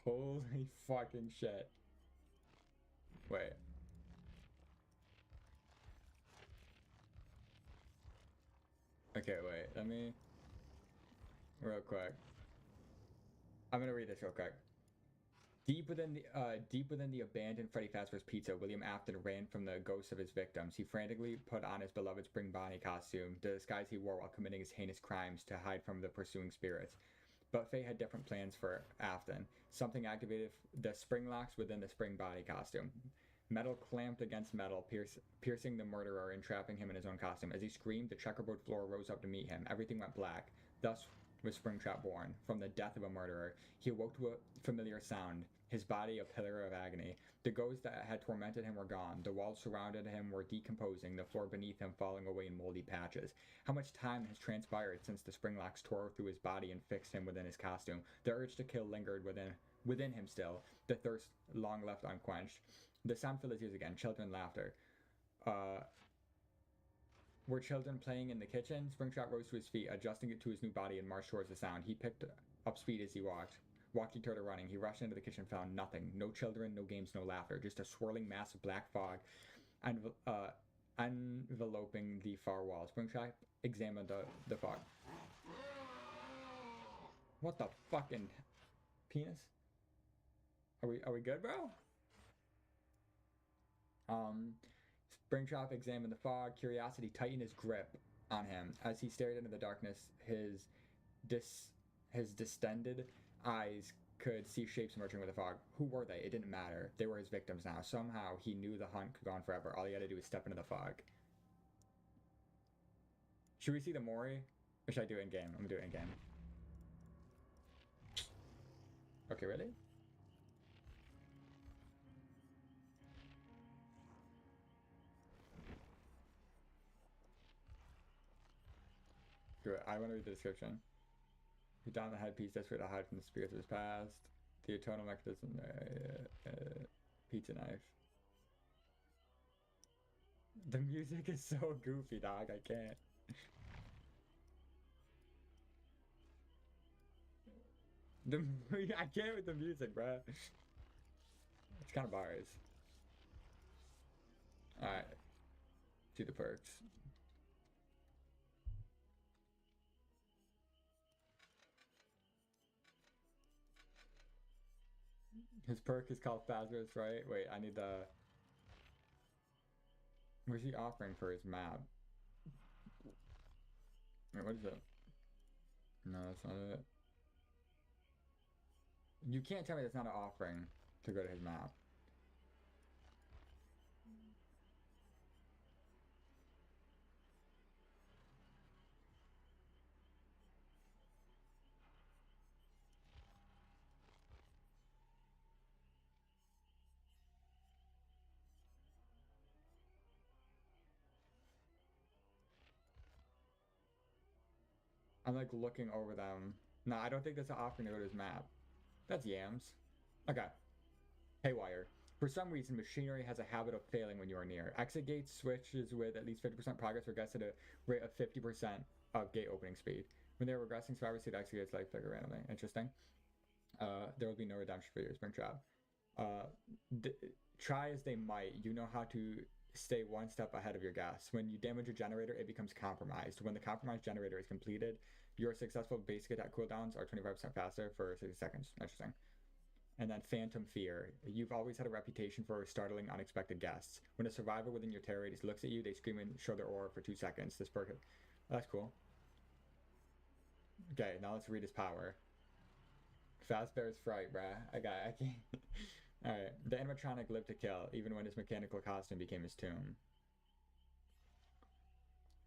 Holy fucking shit. Wait. Okay, wait. Let me... Real quick. I'm gonna read this real quick. Deep within the abandoned Freddy Fazbear's Pizza, William Afton ran from the ghosts of his victims. He frantically put on his beloved Spring Bonnie costume, the disguise he wore while committing his heinous crimes to hide from the pursuing spirits. But fate had different plans for Afton. Something activated the spring locks within the Spring Body costume. Metal clamped against metal, piercing the murderer and trapping him in his own costume. As he screamed, the checkerboard floor rose up to meet him. Everything went black. Thus was Springtrap born. From the death of a murderer, he awoke to a familiar sound, his body a pillar of agony. The ghosts that had tormented him were gone. The walls surrounding him were decomposing, the floor beneath him falling away in moldy patches. How much time has transpired since the spring locks tore through his body and fixed him within his costume? The urge to kill lingered within him still, the thirst long left unquenched. The sound filled his ears again, children laughter. Were children playing in the kitchen? Springtrap rose to his feet, adjusting it to his new body and marched towards the sound. He picked up speed as he walked. He turned running. He rushed into the kitchen, found nothing. No children, no games, no laughter. Just a swirling mass of black fog enveloping the far wall. Springtrap examined the fog. What the fucking penis? Are we good, bro? Springtrap examined the fog. Curiosity tightened his grip on him as he stared into the darkness. His distended eyes could see shapes emerging with the fog. Who were they? It didn't matter. They were his victims now. Somehow he knew the hunt could go on forever. All he had to do was step into the fog. Should we see the Mori? Or should I do it in game? I'm gonna do it in game. Okay, ready? Good. I want to read the description. He donned the headpiece desperate to hide from the spirits of his past. The eternal mechanism. Pizza knife. The music is so goofy, dog. I can't. I can't with the music, bruh. It's kind of bars. Alright. Do the perks. His perk is called Fazbear's, right? Wait, I need the... Where's he offering for his map? Wait, what is it? No, that's not it. You can't tell me that's not an offering to go to his map. I'm like looking over them. No, I don't think that's an offering to go to his map. That's yams. Okay. Haywire. For some reason, machinery has a habit of failing when you are near. Exit gate switches with at least 50% progress regress at a rate of 50% of gate opening speed. When they're regressing, survivors see the exit gates like flicker randomly. Interesting. There will be no redemption for your Springtrap. Try as they might, you know how to stay one step ahead of your guests. When you damage a generator, it becomes compromised. When the compromised generator is completed, your successful basic attack cooldowns are 25% faster for 60 seconds. Interesting. And then Phantom Fear. You've always had a reputation for startling unexpected guests. When a survivor within your terror radius looks at you, they scream and show their aura for 2 seconds. This perk, that's cool. Okay, now let's read his power. Fazbear's Fright, bruh. I can't. Alright. The animatronic lived to kill, even when his mechanical costume became his tomb.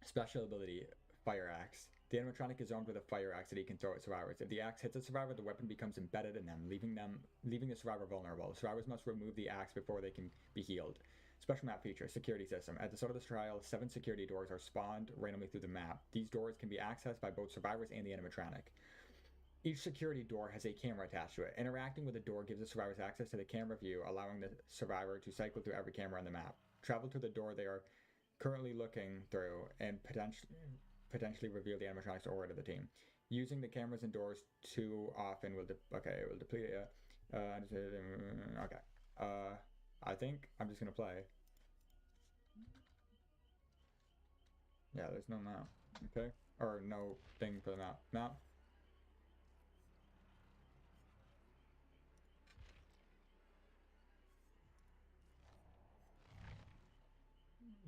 Special ability, Fire Axe. The animatronic is armed with a fire axe that he can throw at survivors. If the axe hits a survivor, the weapon becomes embedded in them, leaving the survivor vulnerable. Survivors must remove the axe before they can be healed. Special map feature, security system. At the start of this trial, 7 security doors are spawned randomly through the map. These doors can be accessed by both survivors and the animatronic. Each security door has a camera attached to it. Interacting with the door gives the survivors access to the camera view, allowing the survivor to cycle through every camera on the map. Travel to the door they are currently looking through and potentially reveal the animatronic's aura to the team. Using the cameras and doors too often will deplete it. I think I'm just gonna play. Yeah, there's no map. Okay, or no thing for the map. Map.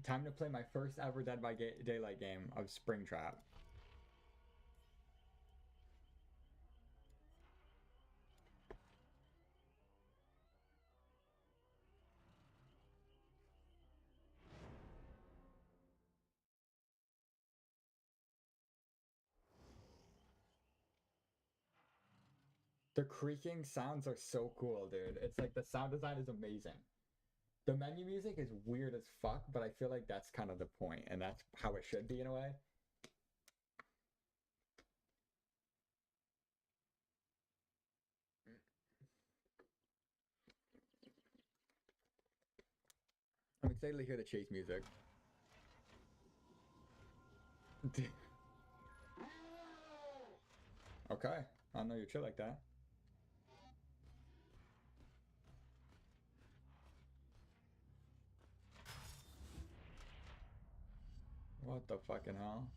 Time to play my first ever Dead by Daylight game of Springtrap. The creaking sounds are so cool, dude. It's like the sound design is amazing. The menu music is weird as fuck, but I feel like that's kind of the point, and that's how it should be in a way. I'm excited to hear the chase music. Okay, I know you're chill like that. What the fucking hell?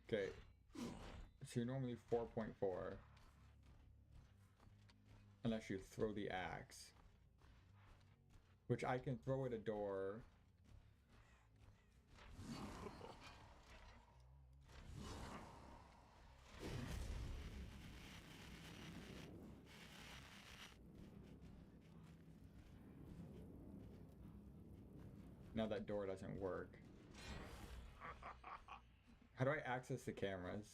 Okay, so you're normally 4.4. Unless you throw the axe. Which I can throw at a door. Now that door doesn't work. How do I access the cameras?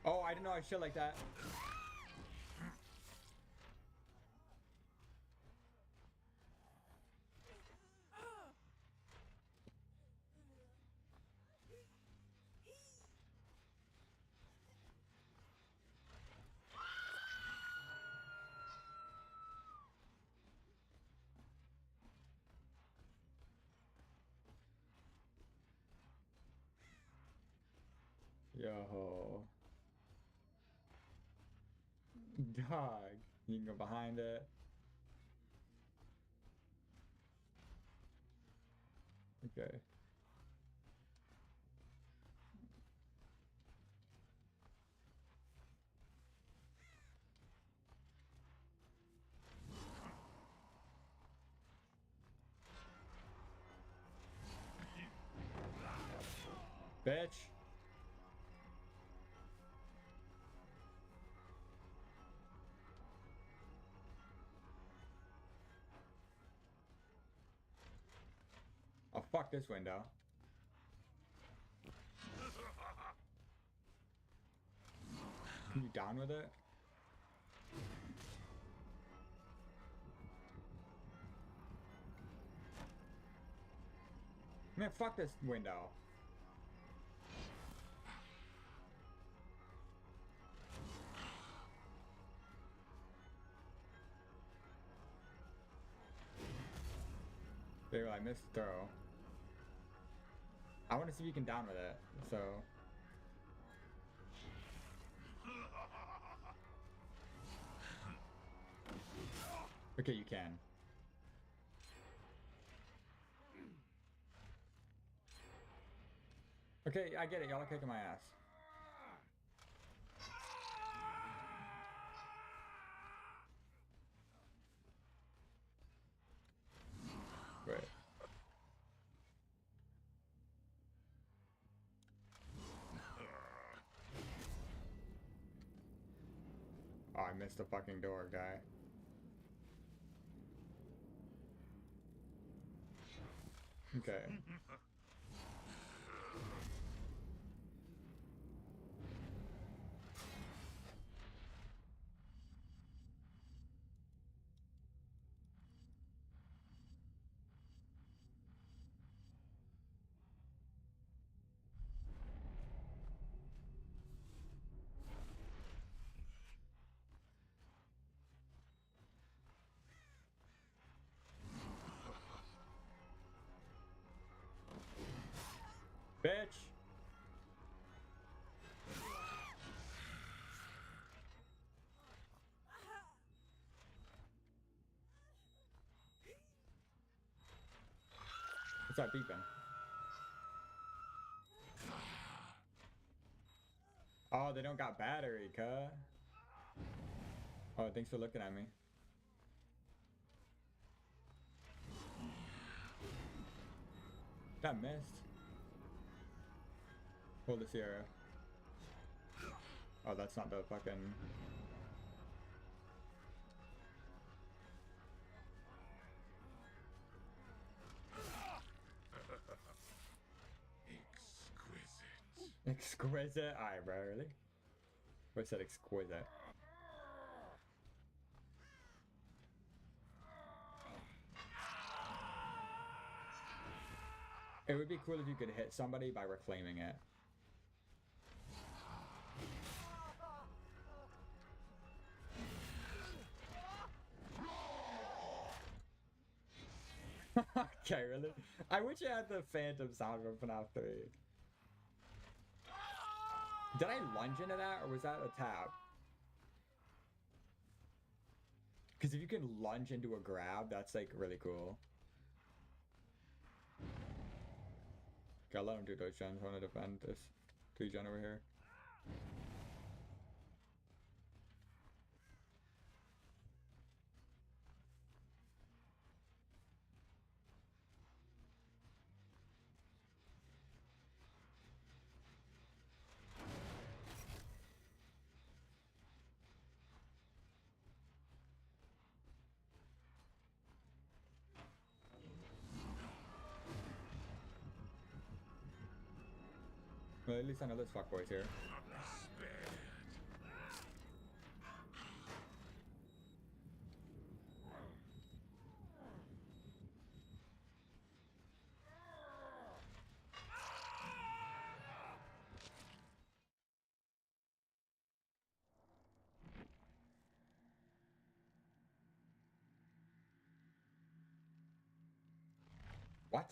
Oh, I didn't know I shit like that. Yo. Dog. You can go behind it. Okay. Bitch. Oh, fuck this window. Can you down with it? Man, fuck this window. There, I missed throw. I want to see if you can down with it, so. Okay, you can. Okay, I get it. Y'all are kicking my ass. Great. Oh, I missed the fucking door, guy. Okay. Bitch! What's that beeping? Oh, they don't got battery, cuh. Oh, thanks for looking at me. That missed. Hold this here. Oh, that's not the fucking... Exquisite? Alright, bro, really? What said exquisite? It would be cool if you could hit somebody by reclaiming it. Okay, really? I wish I had the phantom sound from FNAF 3. Did I lunge into that, or was that a tap? Because if you can lunge into a grab, that's like really cool. Gotta let him do those gens. I want to defend this 3-gen over here. Well, at least I know there's fuckboys here. What?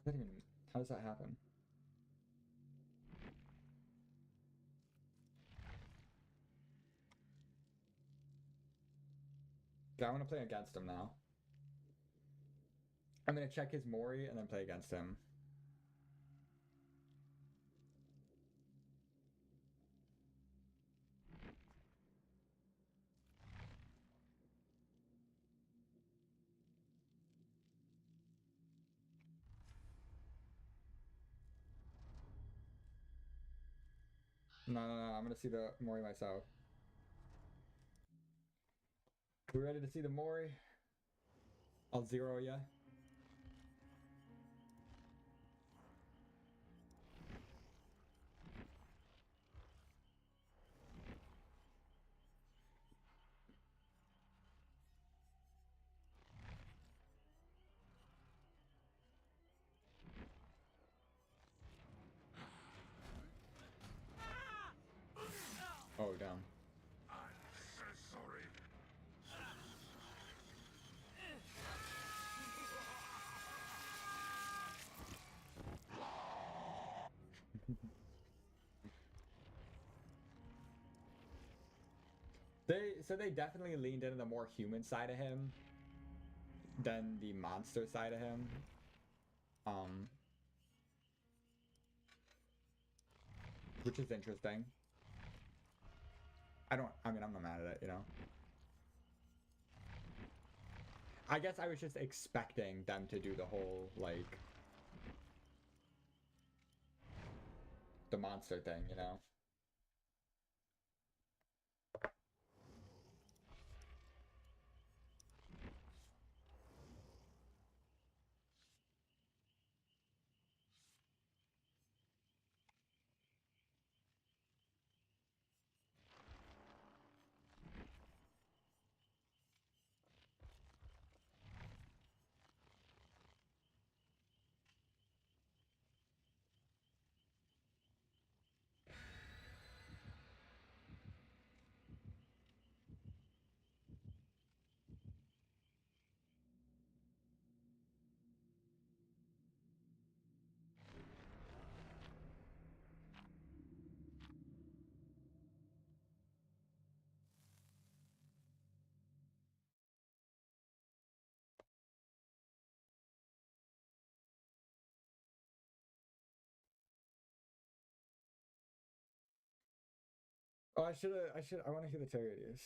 How does that happen? Yeah, I want to play against him now. I'm gonna check his Mori and then play against him. No, I'm gonna see the Mori myself. We ready to see the Mori? I'll zero ya. Oh, damn. They definitely leaned into the more human side of him than the monster side of him. Which is interesting. I mean, I'm not mad at it, you know? I guess I was just expecting them to do the whole, like, the monster thing, you know? Oh, I want to hear the Terriers.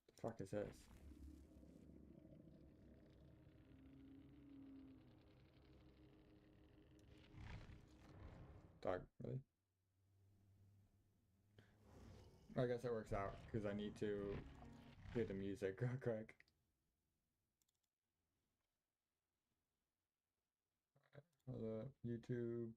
The fuck is this? Dog, really? I guess it works out, because I need to hear the music real quick. Hold up, YouTube.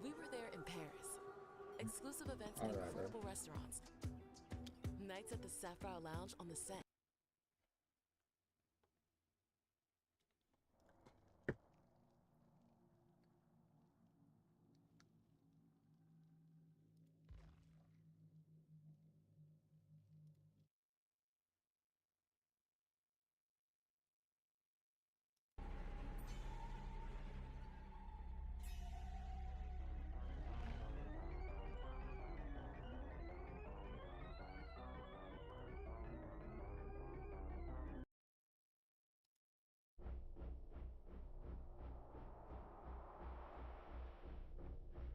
We were there in Paris. Exclusive events All and right, bro. incredible restaurants. Nights at the Sapphire Lounge on the set.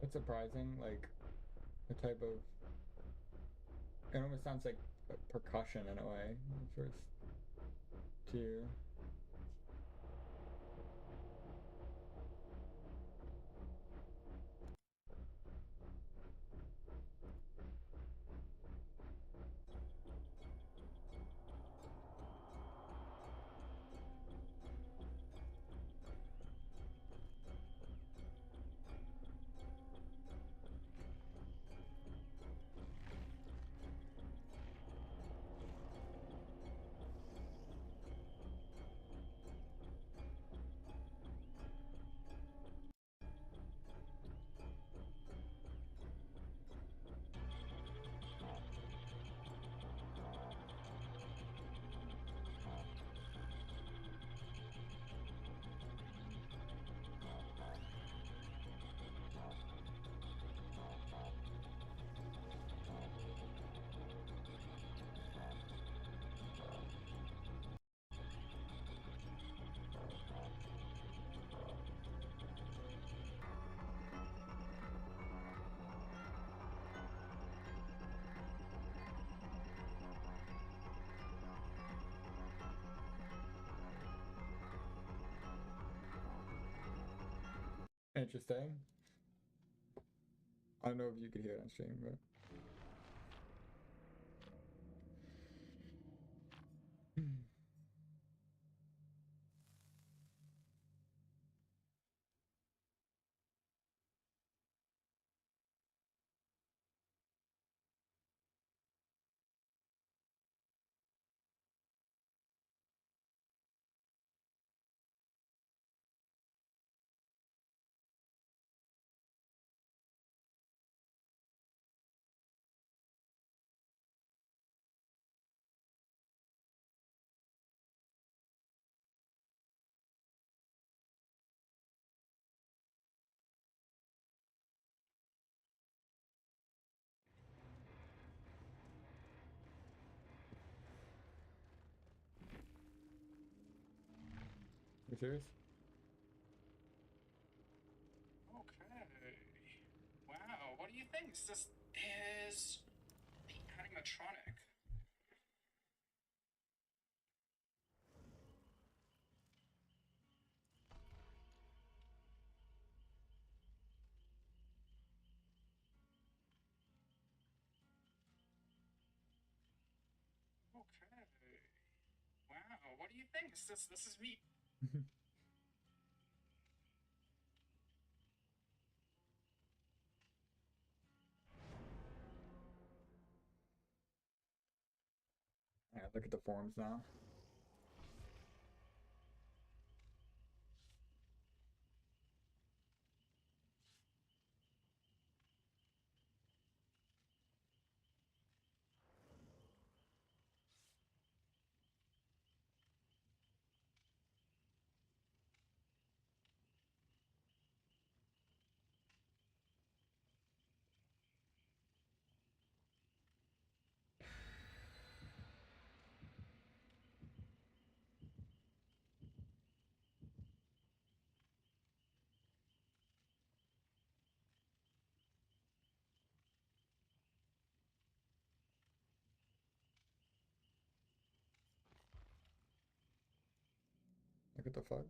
It's surprising, like, the type of... It almost sounds like percussion in a way, the first two. Interesting. I don't know if you could hear it on stream, but. You serious? Okay. Wow, what do you think? This is the animatronic. Okay. Wow, what do you think? This is me. Yeah, look at the forms now. Look at the fuck.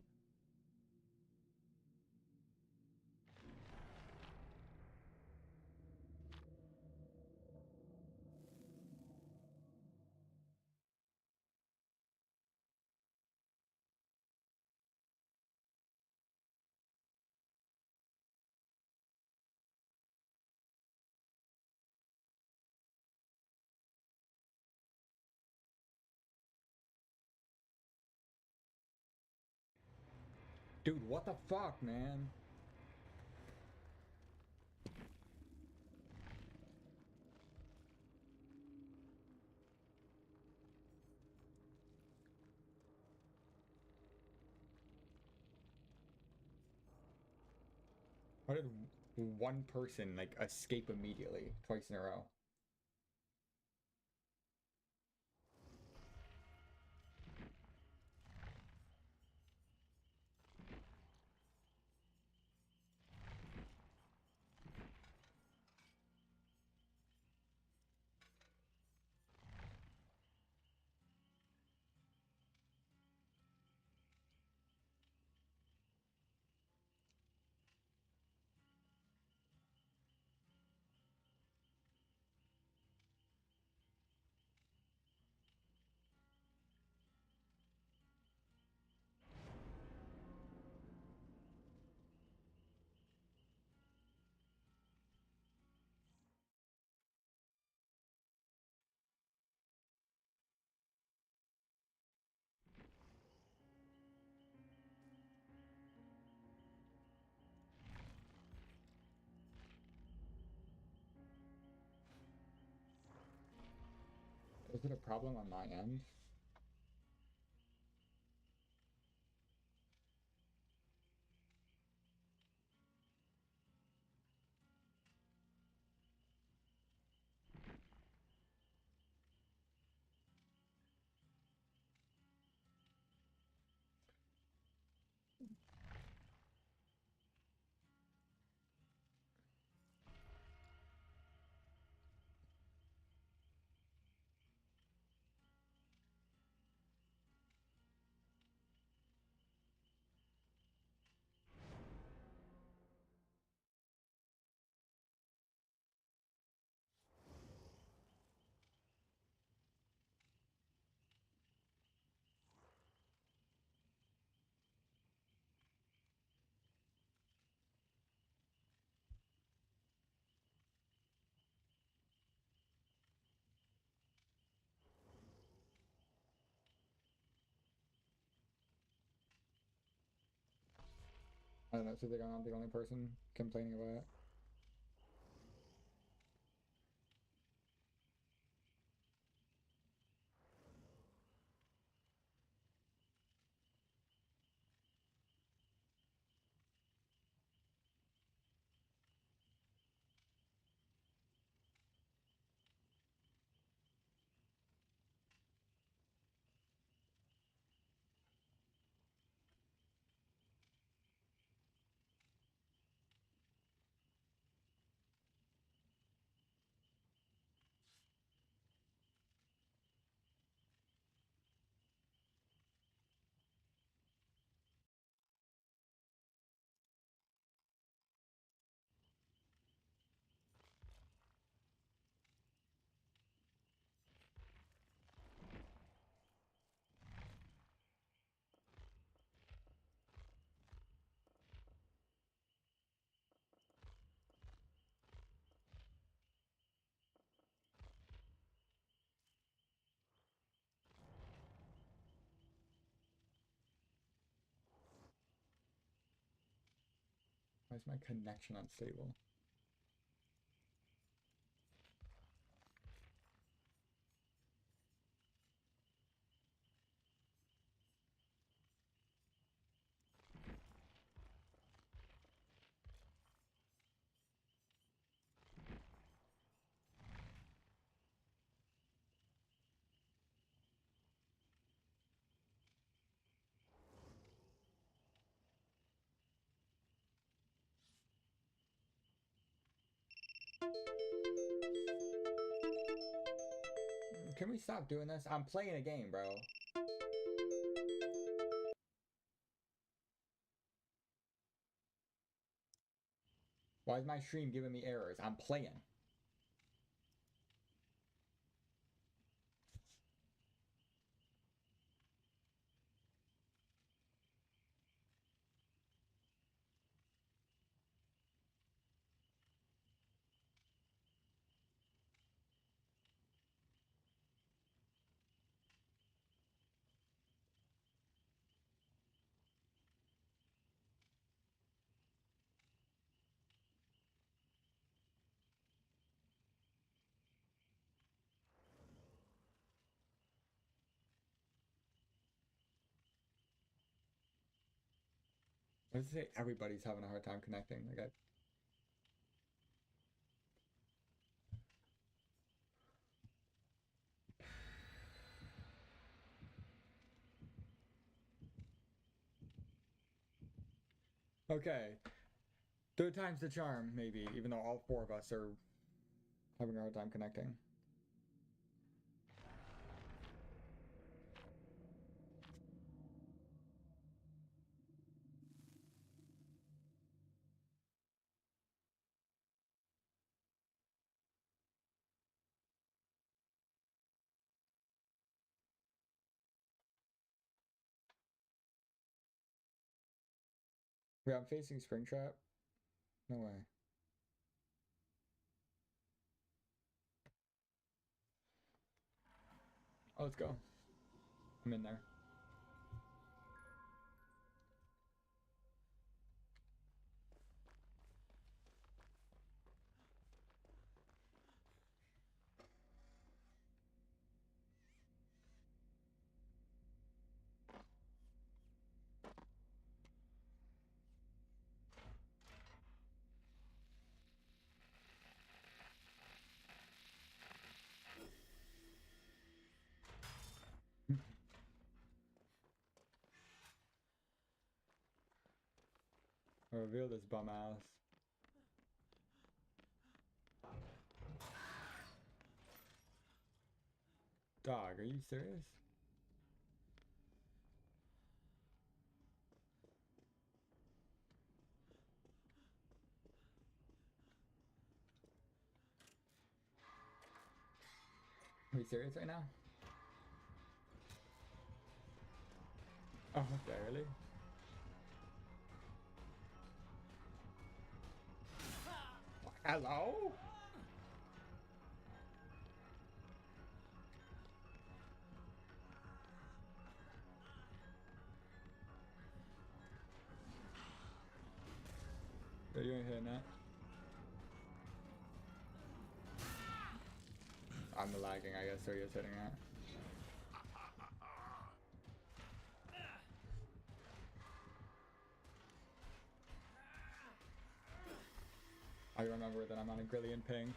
Dude, what the fuck, man? How did one person like escape immediately twice in a row? Is it a problem on my end? I don't know, so they think I'm not the only person complaining about it. Why is my connection unstable? Can we stop doing this? I'm playing a game, bro. Why is my stream giving me errors? I'm playing. Why does it say everybody's having a hard time connecting? Like okay. Third time's the charm, maybe, even though all four of us are having a hard time connecting. Wait, I'm facing Springtrap? No way. Oh, let's go. I'm in there. I reveal this bum ass. Dog, are you serious? Are you serious right now? Oh, okay, really? Hello? hitting it. I'm lagging, I guess, so he is hitting it. I remember that I'm on a Grillian ping.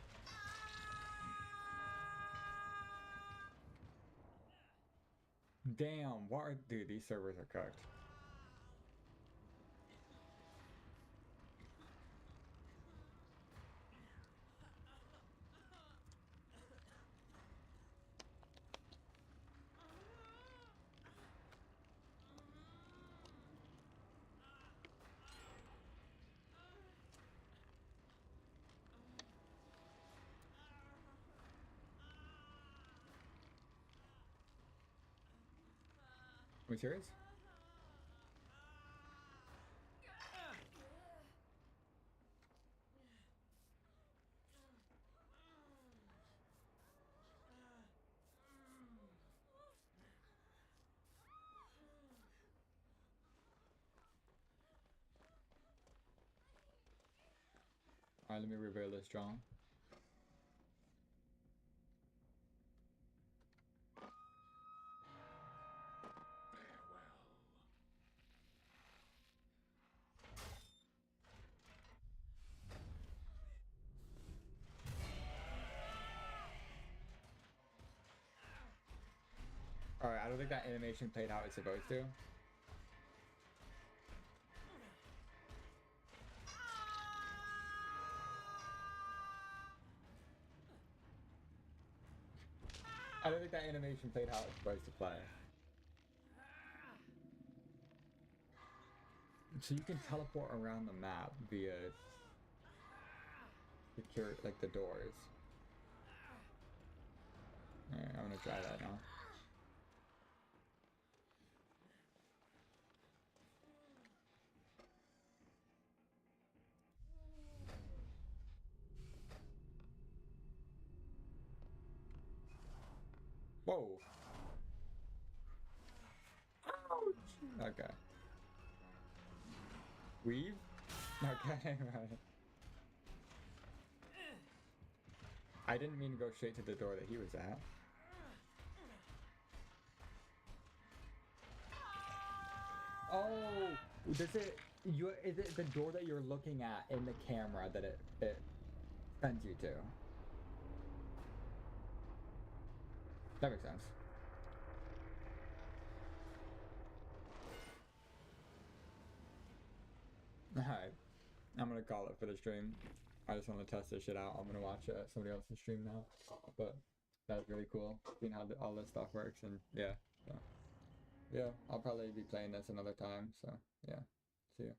Damn, what are, dude, these servers are cooked. Are we serious? Alright, let me reveal this, John. Alright, I don't think that animation played how it's supposed to. I don't think that animation played how it's supposed to play. So you can teleport around the map via secure, like the doors. Alright, I'm gonna try that now. Whoa. Ouch. Okay. Weave? Okay, right. I didn't mean to go straight to the door that he was at. Oh, does it? Is it the door that you're looking at in the camera that it sends you to? That makes sense. Alright, I'm gonna call it for the stream. I just want to test this shit out. I'm gonna watch somebody else's stream now, but that's really cool seeing how all this stuff works. And yeah, so yeah, I'll probably be playing this another time. So yeah, see ya.